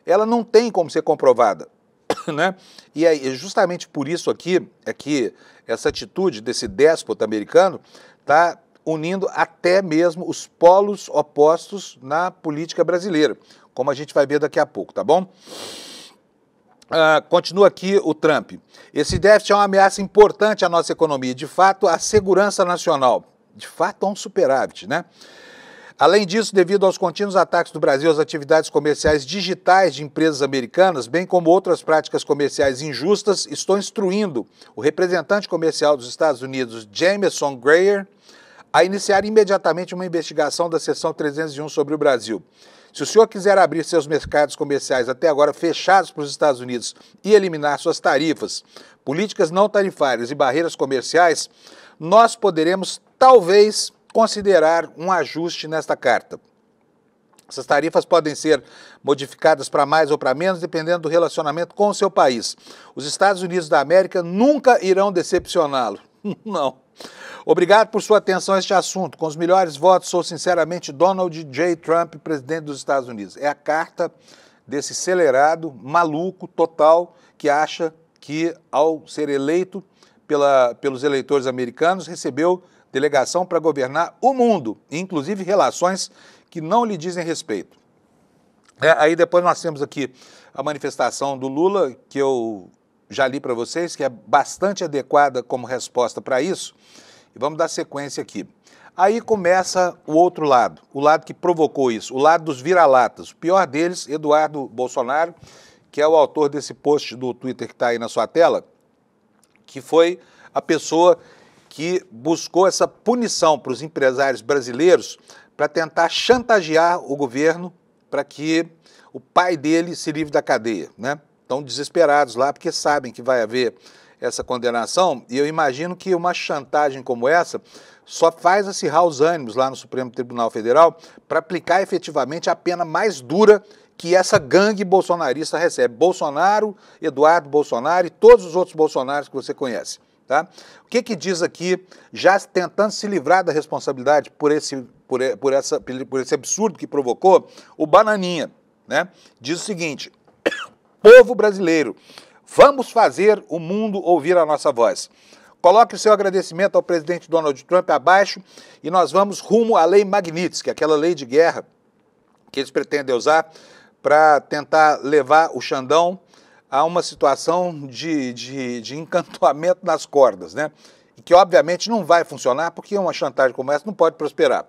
ela não tem como ser comprovada. Né? E aí, justamente por isso aqui, é que essa atitude desse déspota americano está unindo até mesmo os polos opostos na política brasileira, como a gente vai ver daqui a pouco, tá bom? Continua aqui o Trump. Esse déficit é uma ameaça importante à nossa economia, de fato, à segurança nacional. De fato, há um superávit, né? Além disso, devido aos contínuos ataques do Brasil às atividades comerciais digitais de empresas americanas, bem como outras práticas comerciais injustas, estou instruindo o representante comercial dos Estados Unidos, Jameson Greer, a iniciar imediatamente uma investigação da seção 301 sobre o Brasil. Se o senhor quiser abrir seus mercados comerciais até agora fechados para os Estados Unidos e eliminar suas tarifas, políticas não tarifárias e barreiras comerciais, nós poderemos, talvez, considerar um ajuste nesta carta. Essas tarifas podem ser modificadas para mais ou para menos, dependendo do relacionamento com o seu país. Os Estados Unidos da América nunca irão decepcioná-lo. Não. Obrigado por sua atenção a este assunto. Com os melhores votos, sou sinceramente Donald J. Trump, presidente dos Estados Unidos. É a carta desse acelerado, maluco, total, que acha que, ao ser eleito pelos eleitores americanos, recebeu delegação para governar o mundo, inclusive relações que não lhe dizem respeito. Aí depois nós temos aqui a manifestação do Lula, que eu já li para vocês, que é bastante adequada como resposta para isso, e vamos dar sequência aqui. Aí começa o outro lado, o lado que provocou isso, o lado dos vira-latas. O pior deles, Eduardo Bolsonaro, que é o autor desse post do Twitter que está aí na sua tela, que foi a pessoa que buscou essa punição para os empresários brasileiros para tentar chantagear o governo para que o pai dele se livre da cadeia, né? Estão desesperados lá porque sabem que vai haver essa condenação, e eu imagino que uma chantagem como essa só faz acirrar os ânimos lá no Supremo Tribunal Federal para aplicar efetivamente a pena mais dura que essa gangue bolsonarista recebe. Bolsonaro, Eduardo Bolsonaro e todos os outros Bolsonaros que você conhece. Tá? O que diz aqui, já tentando se livrar da responsabilidade por esse absurdo que provocou, o Bananinha, né? Diz o seguinte: povo brasileiro, vamos fazer o mundo ouvir a nossa voz. Coloque o seu agradecimento ao presidente Donald Trump abaixo e nós vamos rumo à lei Magnitsky, aquela lei de guerra que eles pretendem usar para tentar levar o Xandão a uma situação de encantamento nas cordas, né? E que obviamente não vai funcionar, porque uma chantagem como essa não pode prosperar.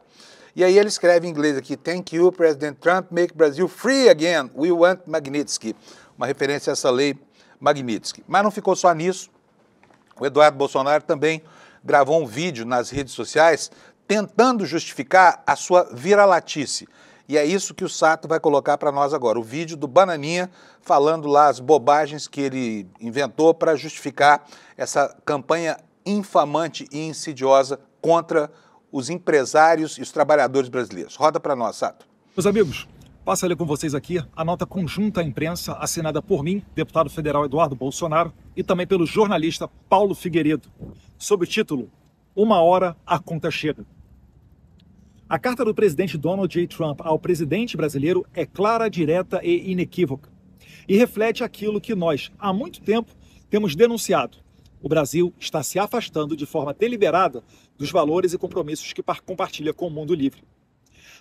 E aí ele escreve em inglês aqui: Thank you, President Trump, make Brazil free again, we want Magnitsky. Uma referência a essa lei Magnitsky. Mas não ficou só nisso. O Eduardo Bolsonaro também gravou um vídeo nas redes sociais tentando justificar a sua viralatice. E é isso que o Sato vai colocar para nós agora, o vídeo do Bananinha falando lá as bobagens que ele inventou para justificar essa campanha infamante e insidiosa contra os empresários e os trabalhadores brasileiros. Roda para nós, Sato. Meus amigos, passo a ler com vocês aqui a nota conjunta à imprensa assinada por mim, deputado federal Eduardo Bolsonaro, e também pelo jornalista Paulo Figueiredo, sob o título "Uma hora a conta chega". A carta do presidente Donald J. Trump ao presidente brasileiro é clara, direta e inequívoca, e reflete aquilo que nós, há muito tempo, temos denunciado. O Brasil está se afastando de forma deliberada dos valores e compromissos que compartilha com o mundo livre.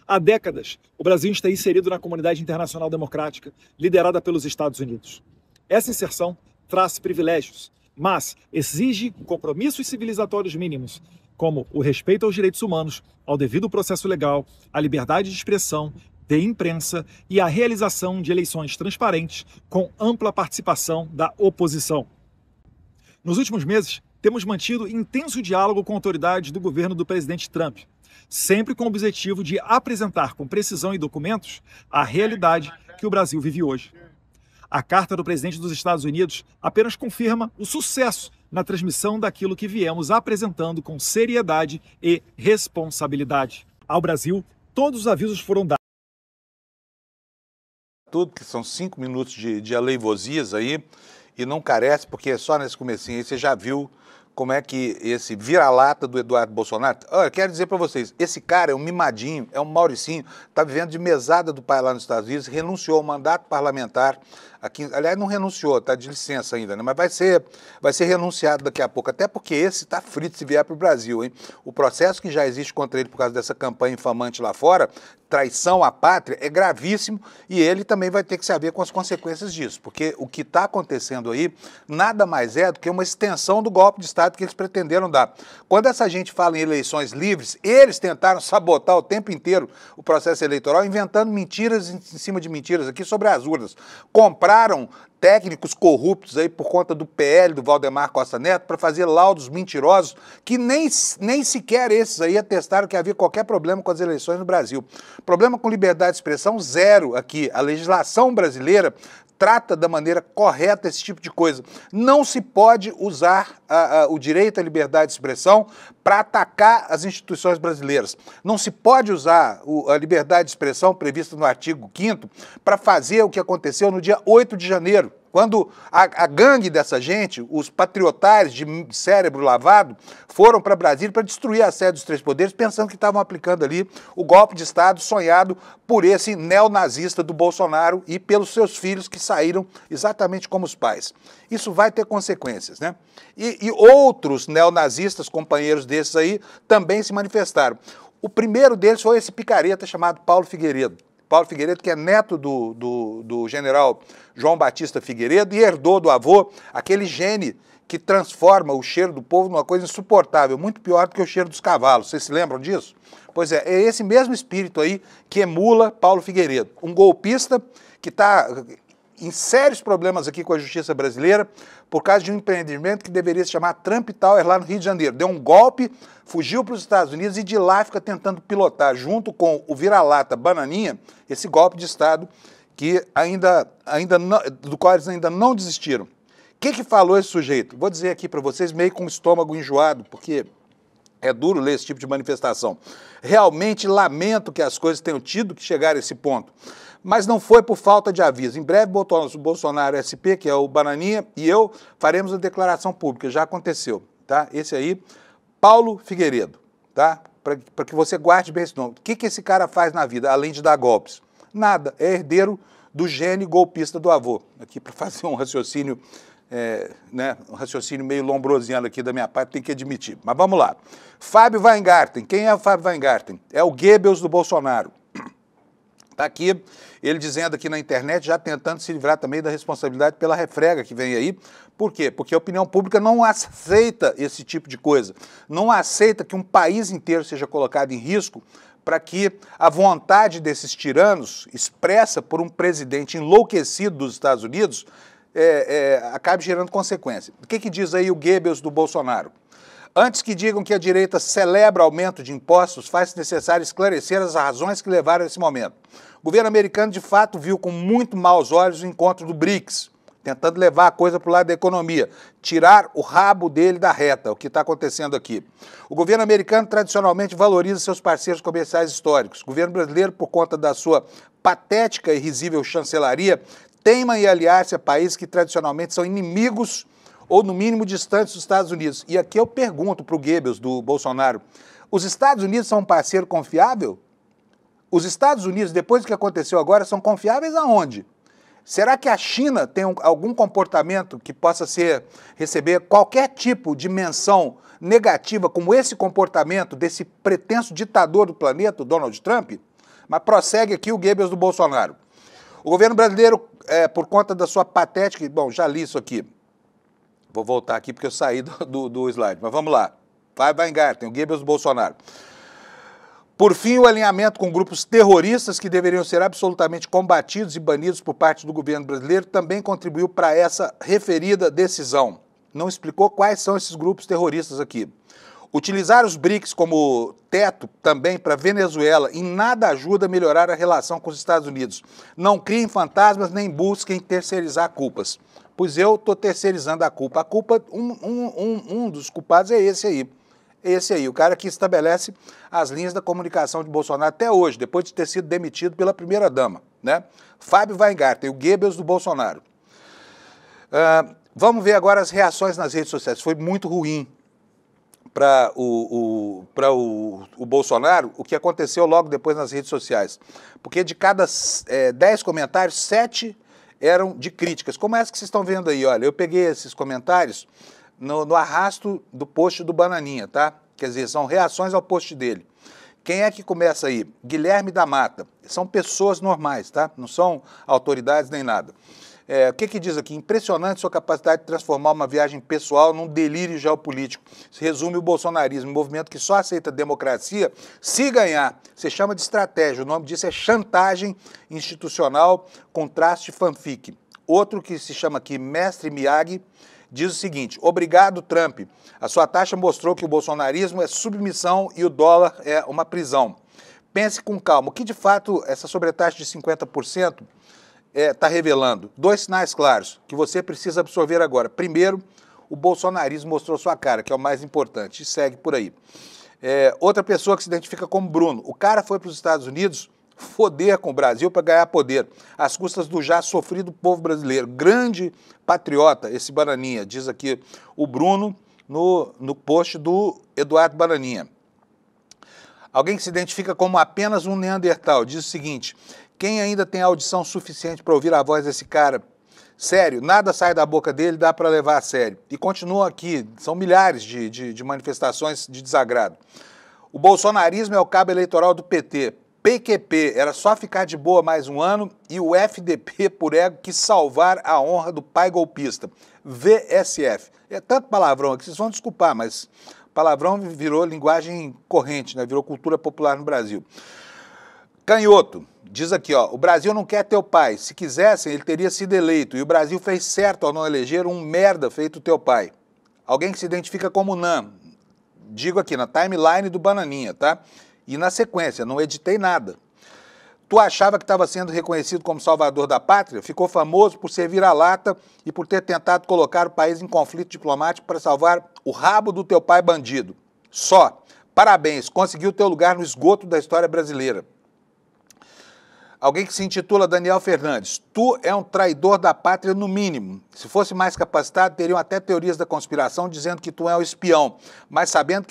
Há décadas, o Brasil está inserido na comunidade internacional democrática, liderada pelos Estados Unidos. Essa inserção traz privilégios, mas exige compromissos civilizatórios mínimos, como o respeito aos direitos humanos, ao devido processo legal, à liberdade de expressão, de imprensa e à realização de eleições transparentes com ampla participação da oposição. Nos últimos meses, temos mantido intenso diálogo com autoridades do governo do presidente Trump, sempre com o objetivo de apresentar com precisão e documentos a realidade que o Brasil vive hoje. A carta do presidente dos Estados Unidos apenas confirma o sucesso na transmissão daquilo que viemos apresentando com seriedade e responsabilidade. Ao Brasil, todos os avisos foram dados. Tudo que são 5 minutos de aleivosias aí, e não carece, porque é só nesse comecinho aí você já viu como é que esse vira-lata do Eduardo Bolsonaro... Olha, quero dizer para vocês, esse cara é um mimadinho, é um Mauricinho, está vivendo de mesada do pai lá nos Estados Unidos, renunciou ao mandato parlamentar, aqui, aliás, não renunciou, está de licença ainda, né? Mas vai ser renunciado daqui a pouco, até porque esse está frito se vier para o Brasil, hein? O processo que já existe contra ele por causa dessa campanha infamante lá fora, traição à pátria, é gravíssimo, e ele também vai ter que se haver com as consequências disso, porque o que está acontecendo aí nada mais é do que uma extensão do golpe de Estado que eles pretenderam dar. Quando essa gente fala em eleições livres, eles tentaram sabotar o tempo inteiro o processo eleitoral, inventando mentiras em cima de mentiras aqui sobre as urnas. Compraram técnicos corruptos aí por conta do PL do Valdemar Costa Neto para fazer laudos mentirosos que nem sequer esses aí atestaram que havia qualquer problema com as eleições no Brasil. Problema com liberdade de expressão, zero aqui. A legislação brasileira trata da maneira correta esse tipo de coisa. Não se pode usar o direito à liberdade de expressão para atacar as instituições brasileiras. Não se pode usar a liberdade de expressão prevista no artigo 5º para fazer o que aconteceu no dia 8 de janeiro, Quando a gangue dessa gente, os patriotários de cérebro lavado, foram para Brasília para destruir a sede dos Três Poderes, pensando que estavam aplicando ali o golpe de Estado sonhado por esse neonazista do Bolsonaro e pelos seus filhos que saíram exatamente como os pais. Isso vai ter consequências, né? E outros neonazistas, companheiros desses aí, também se manifestaram. O primeiro deles foi esse picareta chamado Paulo Figueiredo. Paulo Figueiredo, que é neto do general João Batista Figueiredo e herdou do avô aquele gene que transforma o cheiro do povo numa coisa insuportável, muito pior do que o cheiro dos cavalos. Vocês se lembram disso? Pois é esse mesmo espírito aí que emula Paulo Figueiredo, um golpista que está em sérios problemas aqui com a justiça brasileira por causa de um empreendimento que deveria se chamar Trump Tower lá no Rio de Janeiro. Deu um golpe, fugiu para os Estados Unidos e de lá fica tentando pilotar, junto com o vira-lata Bananinha, esse golpe de Estado que do qual eles ainda não desistiram. O que falou esse sujeito? Vou dizer aqui para vocês, meio com o estômago enjoado, porque é duro ler esse tipo de manifestação. Realmente lamento que as coisas tenham tido que chegar a esse ponto. Mas não foi por falta de aviso. Em breve, o Bolsonaro SP, que é o Bananinha, e eu faremos a declaração pública. Já aconteceu, tá? Esse aí, Paulo Figueiredo, tá? Para que você guarde bem esse nome. O que esse cara faz na vida, além de dar golpes? Nada. É herdeiro do gene golpista do avô. Aqui, para fazer um raciocínio, um raciocínio meio lombrosiano aqui da minha parte, tem que admitir. Mas vamos lá. Fábio Weingarten. Quem é o Fábio Weingarten? É o Goebbels do Bolsonaro. Está aqui, ele dizendo aqui na internet, já tentando se livrar também da responsabilidade pela refrega que vem aí. Por quê? Porque a opinião pública não aceita esse tipo de coisa. Não aceita que um país inteiro seja colocado em risco para que a vontade desses tiranos, expressa por um presidente enlouquecido dos Estados Unidos, acabe gerando consequência. O que diz aí o Goebbels do Bolsonaro? Antes que digam que a direita celebra aumento de impostos, faz necessário esclarecer as razões que levaram a esse momento. O governo americano, de fato, viu com muito maus olhos o encontro do BRICS, tentando levar a coisa para o lado da economia, tirar o rabo dele da reta, o que está acontecendo aqui. O governo americano tradicionalmente valoriza seus parceiros comerciais históricos. O governo brasileiro, por conta da sua patética e risível chancelaria, teima em aliar-se a países que tradicionalmente são inimigos ou no mínimo distantes dos Estados Unidos. E aqui eu pergunto para o Goebbels, do Bolsonaro, os Estados Unidos são um parceiro confiável? Os Estados Unidos, depois do que aconteceu agora, são confiáveis aonde? Será que a China tem algum comportamento que possa receber qualquer tipo de menção negativa como esse comportamento desse pretenso ditador do planeta, o Donald Trump? Mas prossegue aqui o Goebbels do Bolsonaro. O governo brasileiro, por conta da sua patética... Bom, já li isso aqui. Vou voltar aqui porque eu saí do slide, mas vamos lá. Fábio Weingarten, o Goebbels do Bolsonaro. Por fim, o alinhamento com grupos terroristas que deveriam ser absolutamente combatidos e banidos por parte do governo brasileiro também contribuiu para essa referida decisão. Não explicou quais são esses grupos terroristas aqui. Utilizar os BRICS como teto também para a Venezuela em nada ajuda a melhorar a relação com os Estados Unidos. Não criem fantasmas nem busquem terceirizar culpas. Pois eu estou terceirizando a culpa. A culpa, um dos culpados é esse aí. Esse aí, o cara que estabelece as linhas da comunicação de Bolsonaro até hoje, depois de ter sido demitido pela primeira-dama, né? Fábio Weingarten, o Goebbels do Bolsonaro. Vamos ver agora as reações nas redes sociais. Foi muito ruim para o Bolsonaro o que aconteceu logo depois nas redes sociais. Porque de cada 10 comentários, 7 eram de críticas. Como essa que vocês estão vendo aí, olha, eu peguei esses comentários no arrasto do post do Bananinha, tá? Quer dizer, são reações ao post dele. Quem é que começa aí? Guilherme da Mata. São pessoas normais, tá? Não são autoridades nem nada. O que diz aqui? Impressionante sua capacidade de transformar uma viagem pessoal num delírio geopolítico. Se resume o bolsonarismo, um movimento que só aceita democracia se ganhar. Você chama de estratégia, o nome disso é chantagem institucional com traço de fanfic. Outro que se chama aqui Mestre Miyagi diz o seguinte: obrigado, Trump. A sua taxa mostrou que o bolsonarismo é submissão e o dólar é uma prisão. Pense com calma. O que de fato essa sobretaxa de 50% está revelando? 2 sinais claros que você precisa absorver agora. Primeiro, o bolsonarismo mostrou sua cara, que é o mais importante, e segue por aí. Outra pessoa que se identifica como Bruno. O cara foi para os Estados Unidos foder com o Brasil para ganhar poder, às custas do já sofrido povo brasileiro. Grande patriota esse Bananinha, diz aqui o Bruno no post do Eduardo Bananinha. Alguém que se identifica como apenas um Neandertal diz o seguinte: quem ainda tem audição suficiente para ouvir a voz desse cara? Sério, nada sai da boca dele, dá para levar a sério. E continua aqui, são milhares de manifestações de desagrado. O bolsonarismo é o cabo eleitoral do PT. PQP, era só ficar de boa mais um ano, e o FDP, por ego, quis salvar a honra do pai golpista. VSF. É tanto palavrão aqui, vocês vão desculpar, mas palavrão virou linguagem corrente, né? Virou cultura popular no Brasil. Canhoto, diz aqui, ó, o Brasil não quer teu pai. Se quisessem, ele teria sido eleito. E o Brasil fez certo ao não eleger um merda feito teu pai. Alguém que se identifica como Nan. Digo aqui, na timeline do Bananinha, tá? E na sequência, não editei nada. Tu achava que estava sendo reconhecido como salvador da pátria? Ficou famoso por ser vira-lata e por ter tentado colocar o país em conflito diplomático para salvar o rabo do teu pai bandido. Só. Parabéns, conseguiu teu lugar no esgoto da história brasileira. Alguém que se intitula Daniel Fernandes. Tu é um traidor da pátria no mínimo. Se fosse mais capacitado, teriam até teorias da conspiração dizendo que tu é um espião, mas sabemos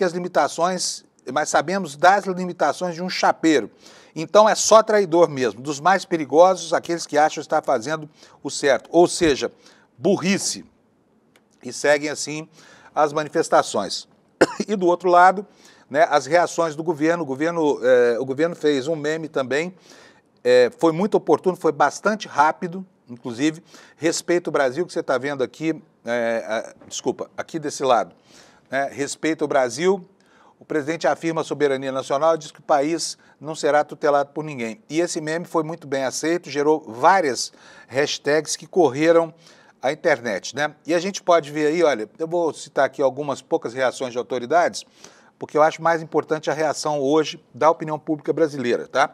das limitações de um chapeiro. Então é só traidor mesmo, dos mais perigosos, aqueles que acham estar fazendo o certo. Ou seja, burrice. E seguem assim as manifestações. E do outro lado, né, as reações do governo. O governo fez um meme também. Foi muito oportuno, foi bastante rápido, inclusive. Respeita o Brasil, que você está vendo aqui, aqui desse lado. Respeita o Brasil. O presidente afirma a soberania nacional e diz que o país não será tutelado por ninguém. E esse meme foi muito bem aceito, gerou várias hashtags que correram a internet, né? E a gente pode ver aí, olha, eu vou citar aqui algumas poucas reações de autoridades, porque eu acho mais importante a reação hoje da opinião pública brasileira, tá?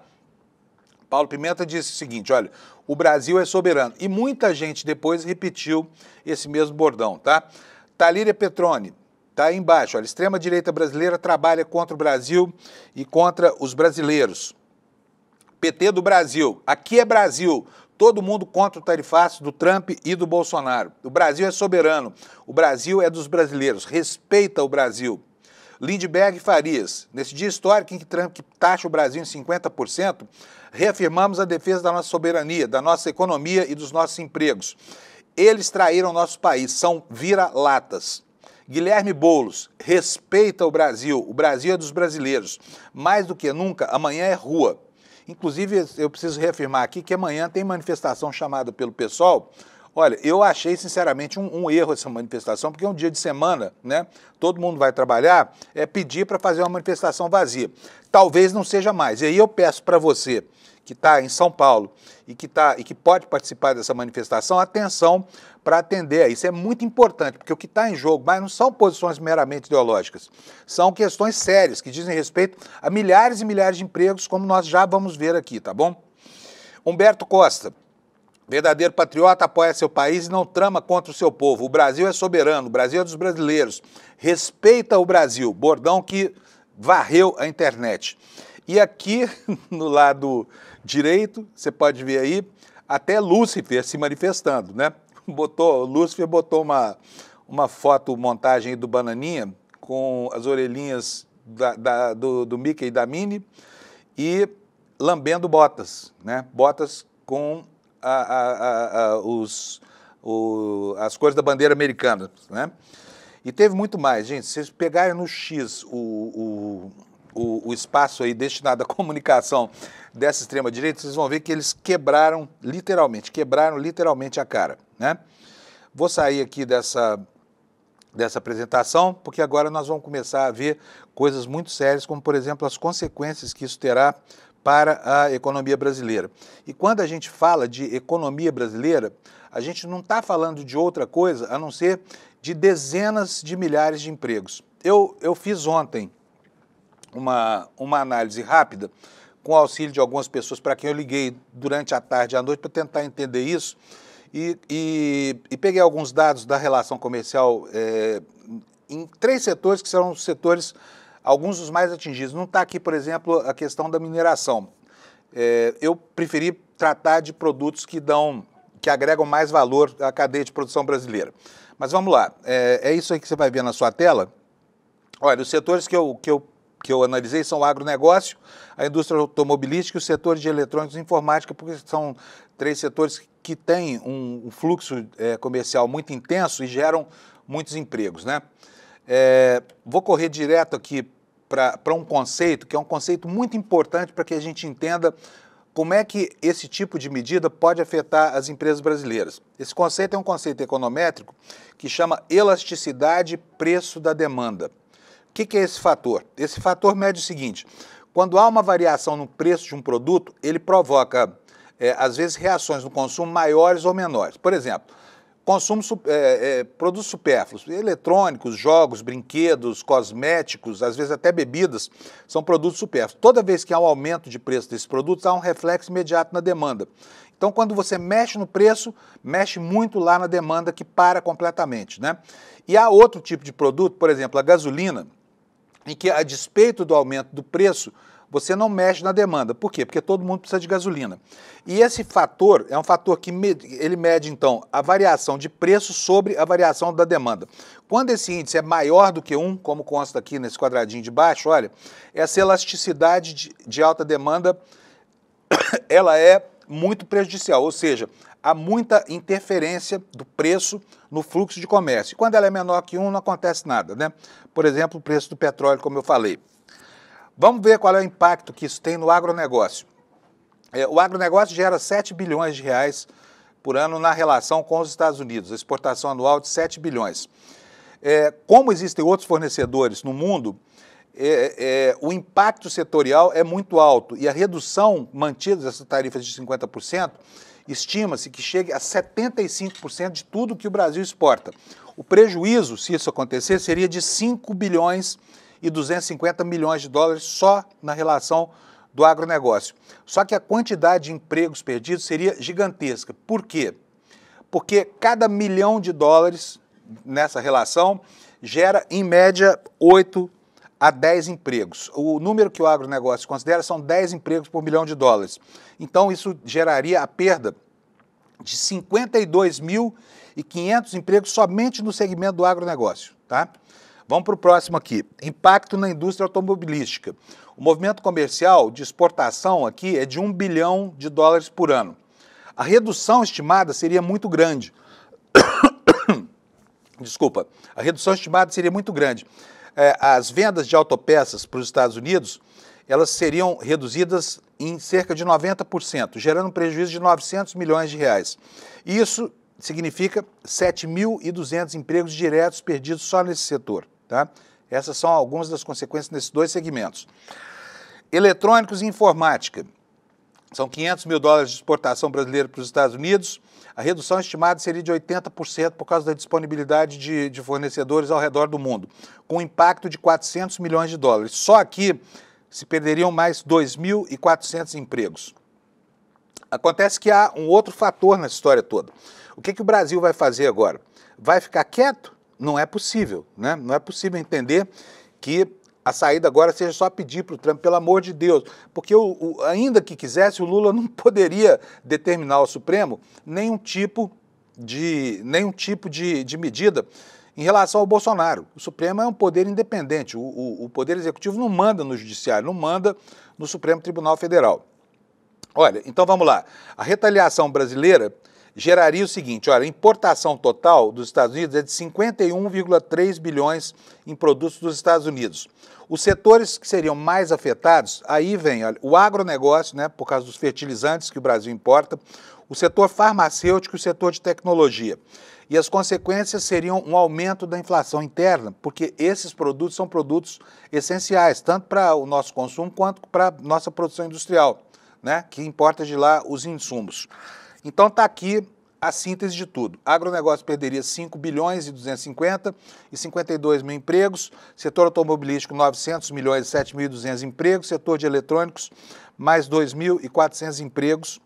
Paulo Pimenta disse o seguinte, olha, o Brasil é soberano. E muita gente depois repetiu esse mesmo bordão, tá? Talíria Petroni, tá aí embaixo, olha, extrema-direita brasileira trabalha contra o Brasil e contra os brasileiros. PT do Brasil, aqui é Brasil, todo mundo contra o tarifaço do Trump e do Bolsonaro. O Brasil é soberano, o Brasil é dos brasileiros, respeita o Brasil. Lindbergh Farias, nesse dia histórico em que Trump taxa o Brasil em 50%, reafirmamos a defesa da nossa soberania, da nossa economia e dos nossos empregos. Eles traíram nosso país, são vira-latas. Guilherme Boulos, respeita o Brasil é dos brasileiros. Mais do que nunca, amanhã é rua. Inclusive, eu preciso reafirmar aqui que amanhã tem manifestação chamada pelo PSOL. Olha, eu achei, sinceramente, um erro essa manifestação, porque é um dia de semana, né? Todo mundo vai trabalhar, pedir para fazer uma manifestação vazia. Talvez não seja mais. E aí eu peço para você, que está em São Paulo e que pode participar dessa manifestação, atenção para atender a isso. É muito importante, porque o que está em jogo, mas não são posições meramente ideológicas, são questões sérias, que dizem respeito a milhares e milhares de empregos, como nós já vamos ver aqui, tá bom? Humberto Costa. Verdadeiro patriota apoia seu país e não trama contra o seu povo. O Brasil é soberano, o Brasil é dos brasileiros. Respeita o Brasil, bordão que varreu a internet. E aqui, no lado direito, você pode ver aí, até Lúcifer se manifestando, né? Lúcifer botou uma foto, montagem do Bananinha, com as orelhinhas do Mickey e da Minnie, e lambendo botas, né? Botas com as cores da bandeira americana, né? E teve muito mais, gente. Se vocês pegarem no X o espaço aí destinado à comunicação dessa extrema-direita, vocês vão ver que eles quebraram literalmente a cara, né? Vou sair aqui dessa apresentação, porque agora nós vamos começar a ver coisas muito sérias, como, por exemplo, as consequências que isso terá para a economia brasileira. E quando a gente fala de economia brasileira, a gente não está falando de outra coisa a não ser de dezenas de milhares de empregos. Eu fiz ontem uma análise rápida com o auxílio de algumas pessoas para quem eu liguei durante a tarde e a noite para tentar entender isso e peguei alguns dados da relação comercial em 3 setores que são os setores, alguns dos mais atingidos. Não está aqui, por exemplo, a questão da mineração. eu preferi tratar de produtos que agregam mais valor à cadeia de produção brasileira. Mas vamos lá, é isso aí que você vai ver na sua tela. Olha, os setores que eu analisei são o agronegócio, a indústria automobilística e o setor de eletrônicos e informática, porque são 3 setores que têm um fluxo comercial muito intenso e geram muitos empregos, né? Vou correr direto aqui para um conceito, que é um conceito muito importante para que a gente entenda como é que esse tipo de medida pode afetar as empresas brasileiras. Esse conceito é um conceito econométrico que chama elasticidade preço da demanda. O que é esse fator? Esse fator mede o seguinte: quando há uma variação no preço de um produto, ele provoca, às vezes, reações no consumo maiores ou menores. Por exemplo, produtos supérfluos, eletrônicos, jogos, brinquedos, cosméticos, às vezes até bebidas, são produtos supérfluos. Toda vez que há um aumento de preço desses produtos, há um reflexo imediato na demanda. Então, quando você mexe no preço, mexe muito lá na demanda, que para completamente, né? E há outro tipo de produto, por exemplo, a gasolina, em que, a despeito do aumento do preço, você não mexe na demanda. Por quê? Porque todo mundo precisa de gasolina. E esse fator é um fator que ele mede, então, a variação de preço sobre a variação da demanda. Quando esse índice é maior do que 1, como consta aqui nesse quadradinho de baixo, olha, essa elasticidade de alta demanda, ela é muito prejudicial, ou seja, há muita interferência do preço no fluxo de comércio. E quando ela é menor que 1, não acontece nada, né? Por exemplo, o preço do petróleo, como eu falei. Vamos ver qual é o impacto que isso tem no agronegócio. O agronegócio gera 7 bilhões de reais por ano na relação com os Estados Unidos, a exportação anual de 7 bilhões. Como existem outros fornecedores no mundo, o impacto setorial é muito alto e a redução mantida dessas tarifas de 50%, estima-se que chegue a 75% de tudo que o Brasil exporta. O prejuízo, se isso acontecer, seria de 5 bilhões e 250 milhões de dólares só na relação do agronegócio. Só que a quantidade de empregos perdidos seria gigantesca. Por quê? Porque cada $1 milhão nessa relação gera, em média, 8 a 10 empregos. O número que o agronegócio considera são 10 empregos por $1 milhão. Então, isso geraria a perda de 52.500 empregos somente no segmento do agronegócio, tá? Vamos para o próximo aqui. Impacto na indústria automobilística. O movimento comercial de exportação aqui é de $1 bilhão por ano. A redução estimada seria muito grande. Desculpa. A redução estimada seria muito grande. As vendas de autopeças para os Estados Unidos, elas seriam reduzidas em cerca de 90%, gerando um prejuízo de 900 milhões de reais. Isso significa 7.200 empregos diretos perdidos só nesse setor. Tá? Essas são algumas das consequências nesses 2 segmentos. Eletrônicos e informática. São $500 mil de exportação brasileira para os Estados Unidos. A redução estimada seria de 80% por causa da disponibilidade de fornecedores ao redor do mundo, com um impacto de $400 milhões. Só aqui se perderiam mais 2.400 empregos. Acontece que há um outro fator nessa história toda. O que o Brasil vai fazer agora? Vai ficar quieto? Não é possível, né? Não é possível entender que a saída agora seja só pedir para o Trump, pelo amor de Deus, porque ainda que quisesse, o Lula não poderia determinar ao Supremo nenhum tipo de medida em relação ao Bolsonaro. O Supremo é um poder independente, o Poder Executivo não manda no Judiciário, não manda no Supremo Tribunal Federal. Olha, então vamos lá. A retaliação brasileira geraria o seguinte, olha, a importação total dos Estados Unidos é de 51,3 bilhões em produtos dos Estados Unidos. Os setores que seriam mais afetados, aí vem olha, o agronegócio, né, por causa dos fertilizantes que o Brasil importa, o setor farmacêutico e o setor de tecnologia. E as consequências seriam um aumento da inflação interna, porque esses produtos são produtos essenciais, tanto para o nosso consumo quanto para a nossa produção industrial, né, que importa de lá os insumos. Então está aqui a síntese de tudo. Agronegócio perderia 5 bilhões e 250 e 52 mil empregos, setor automobilístico 900 milhões e 7.200 empregos, setor de eletrônicos mais 2.400 empregos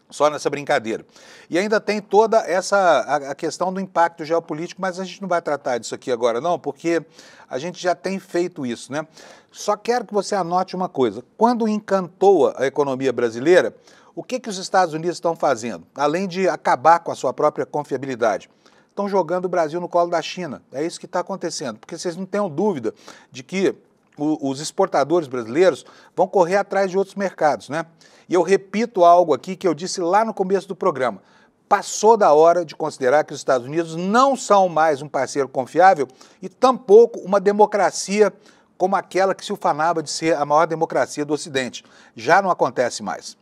Só nessa brincadeira. E ainda tem toda a questão do impacto geopolítico, mas a gente não vai tratar disso aqui agora não, porque a gente já tem feito isso, né? Só quero que você anote uma coisa. Quando encantou a economia brasileira, o que os Estados Unidos estão fazendo? Além de acabar com a sua própria confiabilidade, estão jogando o Brasil no colo da China. É isso que está acontecendo, porque vocês não tenham dúvida de que os exportadores brasileiros vão correr atrás de outros mercados, né? E eu repito algo aqui que eu disse lá no começo do programa. Passou da hora de considerar que os Estados Unidos não são mais um parceiro confiável e tampouco uma democracia como aquela que se ufanava de ser a maior democracia do Ocidente. Já não acontece mais.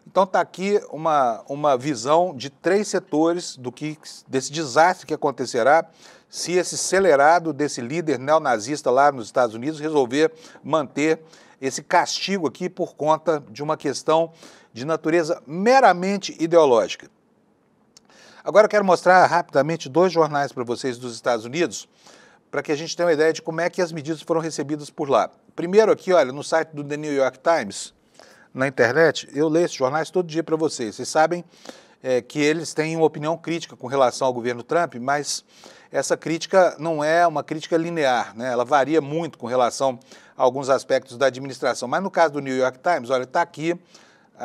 Então está aqui uma visão de 3 setores desse desastre que acontecerá se esse acelerado desse líder neonazista lá nos Estados Unidos resolver manter esse castigo aqui por conta de uma questão de natureza meramente ideológica. Agora eu quero mostrar rapidamente 2 jornais para vocês dos Estados Unidos, para que a gente tenha uma ideia de como é que as medidas foram recebidas por lá. Primeiro aqui, olha, no site do The New York Times, na internet, eu leio esses jornais todo dia para vocês. Vocês sabem que eles têm uma opinião crítica com relação ao governo Trump, mas essa crítica não é uma crítica linear, né? Ela varia muito com relação a alguns aspectos da administração. Mas no caso do New York Times, olha, está aqui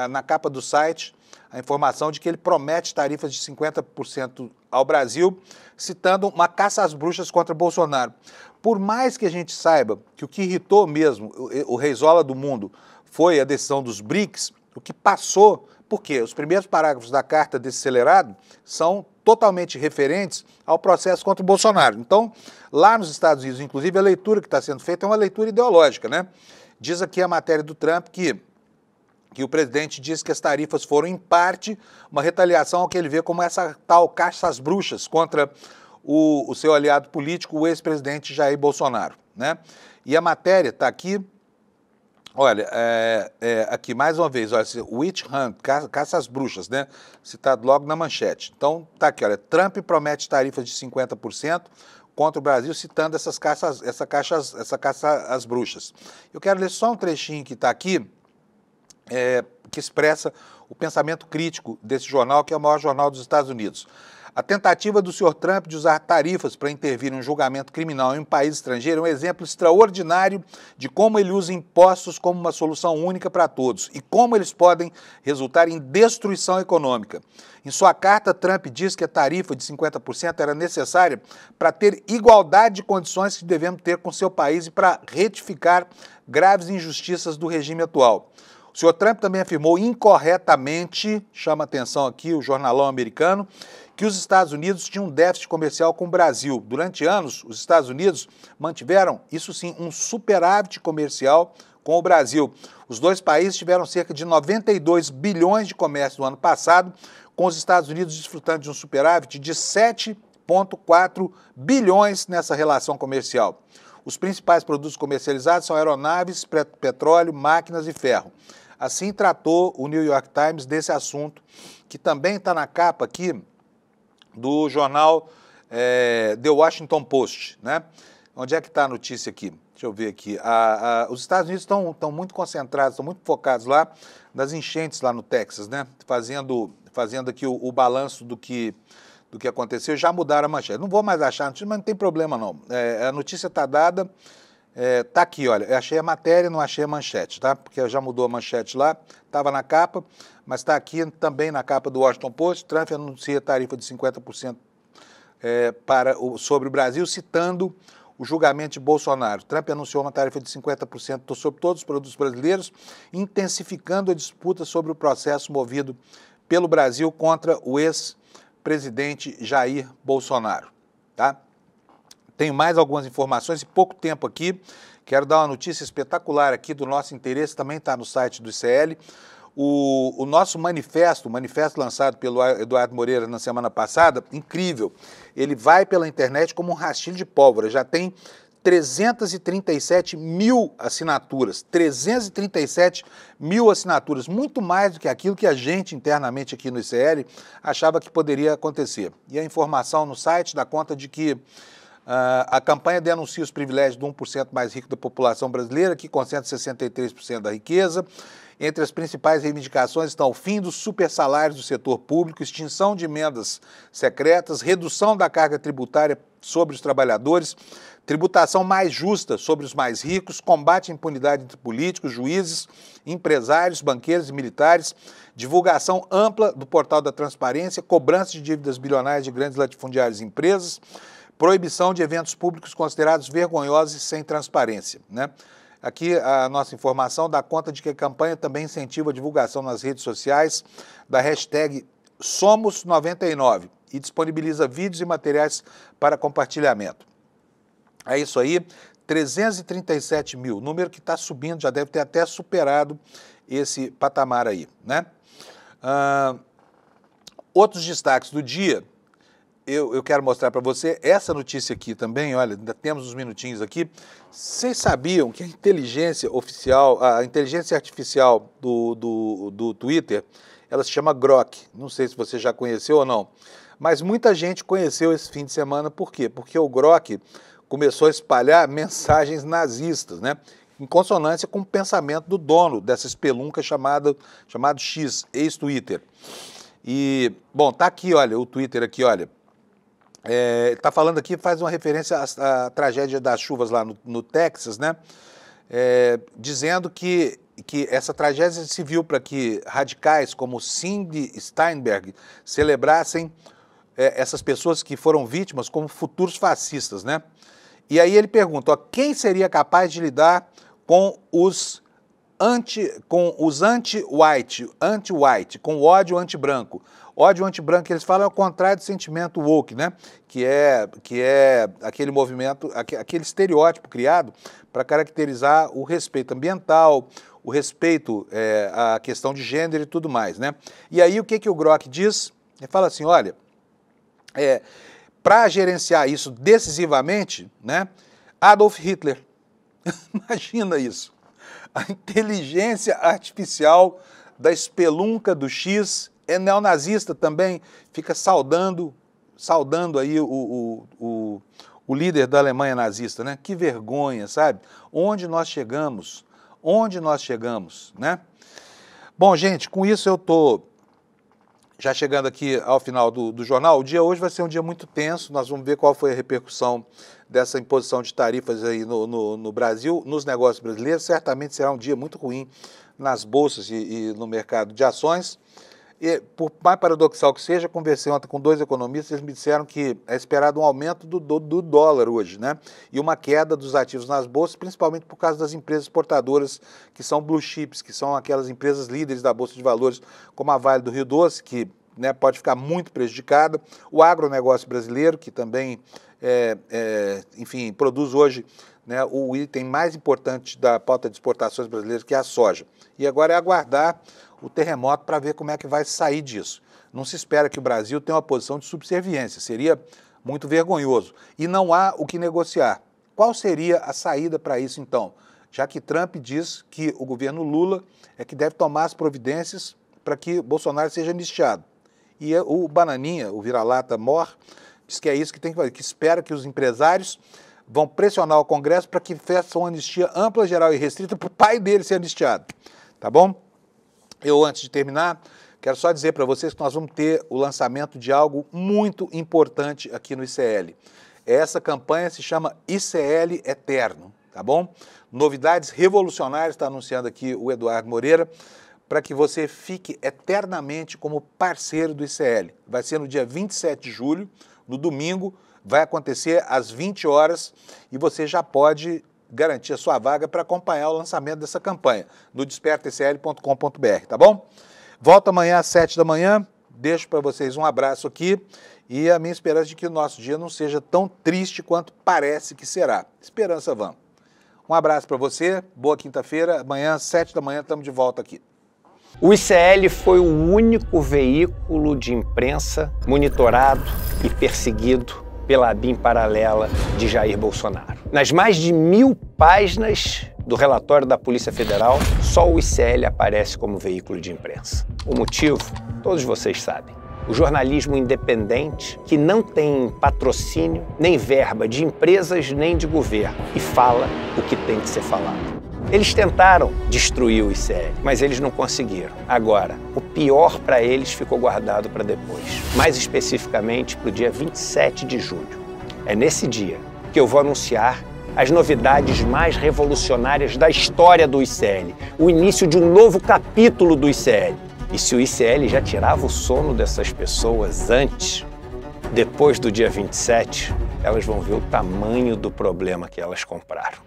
na capa do site a informação de que ele promete tarifas de 50% ao Brasil, citando uma caça às bruxas contra Bolsonaro. Por mais que a gente saiba que o que irritou mesmo o reizola do mundo foi a decisão dos BRICS, o que passou, porque os primeiros parágrafos da carta desse acelerado são totalmente referentes ao processo contra o Bolsonaro. Então, lá nos Estados Unidos, inclusive, a leitura que está sendo feita é uma leitura ideológica, né? Diz aqui a matéria do Trump que o presidente diz que as tarifas foram, em parte, uma retaliação ao que ele vê como essa tal caça às bruxas contra o seu aliado político, o ex-presidente Jair Bolsonaro, né? E a matéria está aqui. Olha, aqui mais uma vez, olha, Witch Hunt, caça às bruxas, né? Citado logo na manchete. Então, tá aqui, olha, Trump promete tarifas de 50% contra o Brasil, citando essa caça às bruxas. Eu quero ler só um trechinho que está aqui, que expressa o pensamento crítico desse jornal, que é o maior jornal dos Estados Unidos. A tentativa do senhor Trump de usar tarifas para intervir em um julgamento criminal em um país estrangeiro é um exemplo extraordinário de como ele usa impostos como uma solução única para todos e como eles podem resultar em destruição econômica. Em sua carta, Trump diz que a tarifa de 50% era necessária para ter igualdade de condições que devemos ter com seu país e para retificar graves injustiças do regime atual. O senhor Trump também afirmou incorretamente, chama atenção aqui o jornalão americano, que os Estados Unidos tinham um déficit comercial com o Brasil. Durante anos, os Estados Unidos mantiveram, isso sim, um superávit comercial com o Brasil. Os dois países tiveram cerca de 92 bilhões de comércio no ano passado, com os Estados Unidos desfrutando de um superávit de 7,4 bilhões nessa relação comercial. Os principais produtos comercializados são aeronaves, petróleo, máquinas e ferro. Assim tratou o New York Times desse assunto, que também está na capa aqui do jornal The Washington Post, né? Onde é que está a notícia aqui? Deixa eu ver aqui. Os Estados Unidos estão muito concentrados, estão muito focados lá nas enchentes lá no Texas, né? Fazendo aqui o balanço do que aconteceu. Já mudaram a manchete. Não vou mais achar a notícia, mas não tem problema não. A notícia está dada. Tá aqui, olha, eu achei a matéria, não achei a manchete, tá? Porque já mudou a manchete lá, estava na capa, mas está aqui também na capa do Washington Post. Trump anuncia tarifa de 50% sobre o Brasil, citando o julgamento de Bolsonaro. Trump anunciou uma tarifa de 50% sobre todos os produtos brasileiros, intensificando a disputa sobre o processo movido pelo Brasil contra o ex-presidente Jair Bolsonaro, tá? Tenho mais algumas informações e pouco tempo aqui. Quero dar uma notícia espetacular aqui do nosso interesse, também está no site do ICL. O nosso manifesto, o manifesto lançado pelo Eduardo Moreira na semana passada, incrível. Ele vai pela internet como um rastilho de pólvora. Já tem 337 mil assinaturas. 337 mil assinaturas. Muito mais do que aquilo que a gente internamente aqui no ICL achava que poderia acontecer. E a informação no site dá conta de que A campanha denuncia os privilégios do 1% mais rico da população brasileira, que concentra 63% da riqueza. Entre as principais reivindicações estão o fim dos supersalários do setor público, extinção de emendas secretas, redução da carga tributária sobre os trabalhadores, tributação mais justa sobre os mais ricos, combate à impunidade entre políticos, juízes, empresários, banqueiros e militares, divulgação ampla do portal da transparência, cobrança de dívidas bilionárias de grandes latifundiários e empresas, proibição de eventos públicos considerados vergonhosos e sem transparência, né? Aqui a nossa informação dá conta de que a campanha também incentiva a divulgação nas redes sociais da hashtag Somos99 e disponibiliza vídeos e materiais para compartilhamento. É isso aí, 337 mil, número que está subindo, já deve ter até superado esse patamar aí, né? Outros destaques do dia, eu quero mostrar para você essa notícia aqui também, olha, ainda temos uns minutinhos aqui. Vocês sabiam que a inteligência artificial do Twitter, ela se chama Grok, não sei se você já conheceu ou não, mas muita gente conheceu esse fim de semana, por quê? Porque o Grok começou a espalhar mensagens nazistas, né? Em consonância com o pensamento do dono dessa espelunca chamado X, ex-Twitter. E, bom, tá aqui, olha, o Twitter aqui, olha. Está falando aqui, faz uma referência à tragédia das chuvas lá no Texas, né? Dizendo que essa tragédia se viu para que radicais como Cindy Steinberg celebrassem essas pessoas que foram vítimas como futuros fascistas, né? E aí ele pergunta, ó, quem seria capaz de lidar com os anti-white, com o ódio anti-branco? Ódio anti-branco, eles falam, é o contrário do sentimento woke, né? Que é aquele movimento, aquele estereótipo criado para caracterizar o respeito ambiental, o respeito à questão de gênero e tudo mais, né? E aí o que o Grok diz? Ele fala assim, olha, para gerenciar isso decisivamente, né? Adolf Hitler. Imagina isso. A inteligência artificial da espelunca do X é neonazista também, fica saudando aí o líder da Alemanha nazista, né? Que vergonha, sabe? Onde nós chegamos, né? Bom, gente, com isso eu estou já chegando aqui ao final do jornal. O dia hoje vai ser um dia muito tenso, nós vamos ver qual foi a repercussão dessa imposição de tarifas aí no Brasil, nos negócios brasileiros. Certamente será um dia muito ruim nas bolsas e no mercado de ações. E, por mais paradoxal que seja, conversei ontem com 2 economistas, eles me disseram que é esperado um aumento do dólar hoje, né? E uma queda dos ativos nas bolsas, principalmente por causa das empresas exportadoras, que são blue chips, que são aquelas empresas líderes da Bolsa de Valores, como a Vale do Rio Doce, que, né, pode ficar muito prejudicada, o agronegócio brasileiro, que também, enfim, produz hoje, né, o item mais importante da pauta de exportações brasileiras, que é a soja. E agora é aguardar o terremoto para ver como é que vai sair disso. Não se espera que o Brasil tenha uma posição de subserviência, seria muito vergonhoso. E não há o que negociar. Qual seria a saída para isso, então? Já que Trump diz que o governo Lula é que deve tomar as providências para que Bolsonaro seja anistiado. E o Bananinha, o vira-lata Mor, diz que é isso que tem que fazer, que espera que os empresários vão pressionar o Congresso para que faça uma anistia ampla, geral e restrita para o pai dele ser anistiado. Tá bom? Eu, antes de terminar, quero só dizer para vocês que nós vamos ter o lançamento de algo muito importante aqui no ICL. Essa campanha se chama ICL Eterno, tá bom? Novidades revolucionárias, está anunciando aqui o Eduardo Moreira, para que você fique eternamente como parceiro do ICL. Vai ser no dia 27 de julho, no domingo, vai acontecer às 20 horas e você já pode garantir a sua vaga para acompanhar o lançamento dessa campanha no despertaicl.com.br, tá bom? Volto amanhã às 7 da manhã, deixo para vocês um abraço aqui e a minha esperança de que o nosso dia não seja tão triste quanto parece que será. Esperança vamos. Um abraço para você, boa quinta-feira, amanhã às 7 da manhã estamos de volta aqui. O ICL foi o único veículo de imprensa monitorado e perseguido pela ABIN paralela de Jair Bolsonaro. Nas mais de 1000 páginas do relatório da Polícia Federal, só o ICL aparece como veículo de imprensa. O motivo, todos vocês sabem. o jornalismo independente, que não tem patrocínio, nem verba de empresas nem de governo, e fala o que tem que ser falado. Eles tentaram destruir o ICL, mas eles não conseguiram. Agora, o pior para eles ficou guardado para depois. Mais especificamente para o dia 27 de julho. É nesse dia que eu vou anunciar as novidades mais revolucionárias da história do ICL. O início de um novo capítulo do ICL. E se o ICL já tirava o sono dessas pessoas antes, depois do dia 27, elas vão ver o tamanho do problema que elas compraram.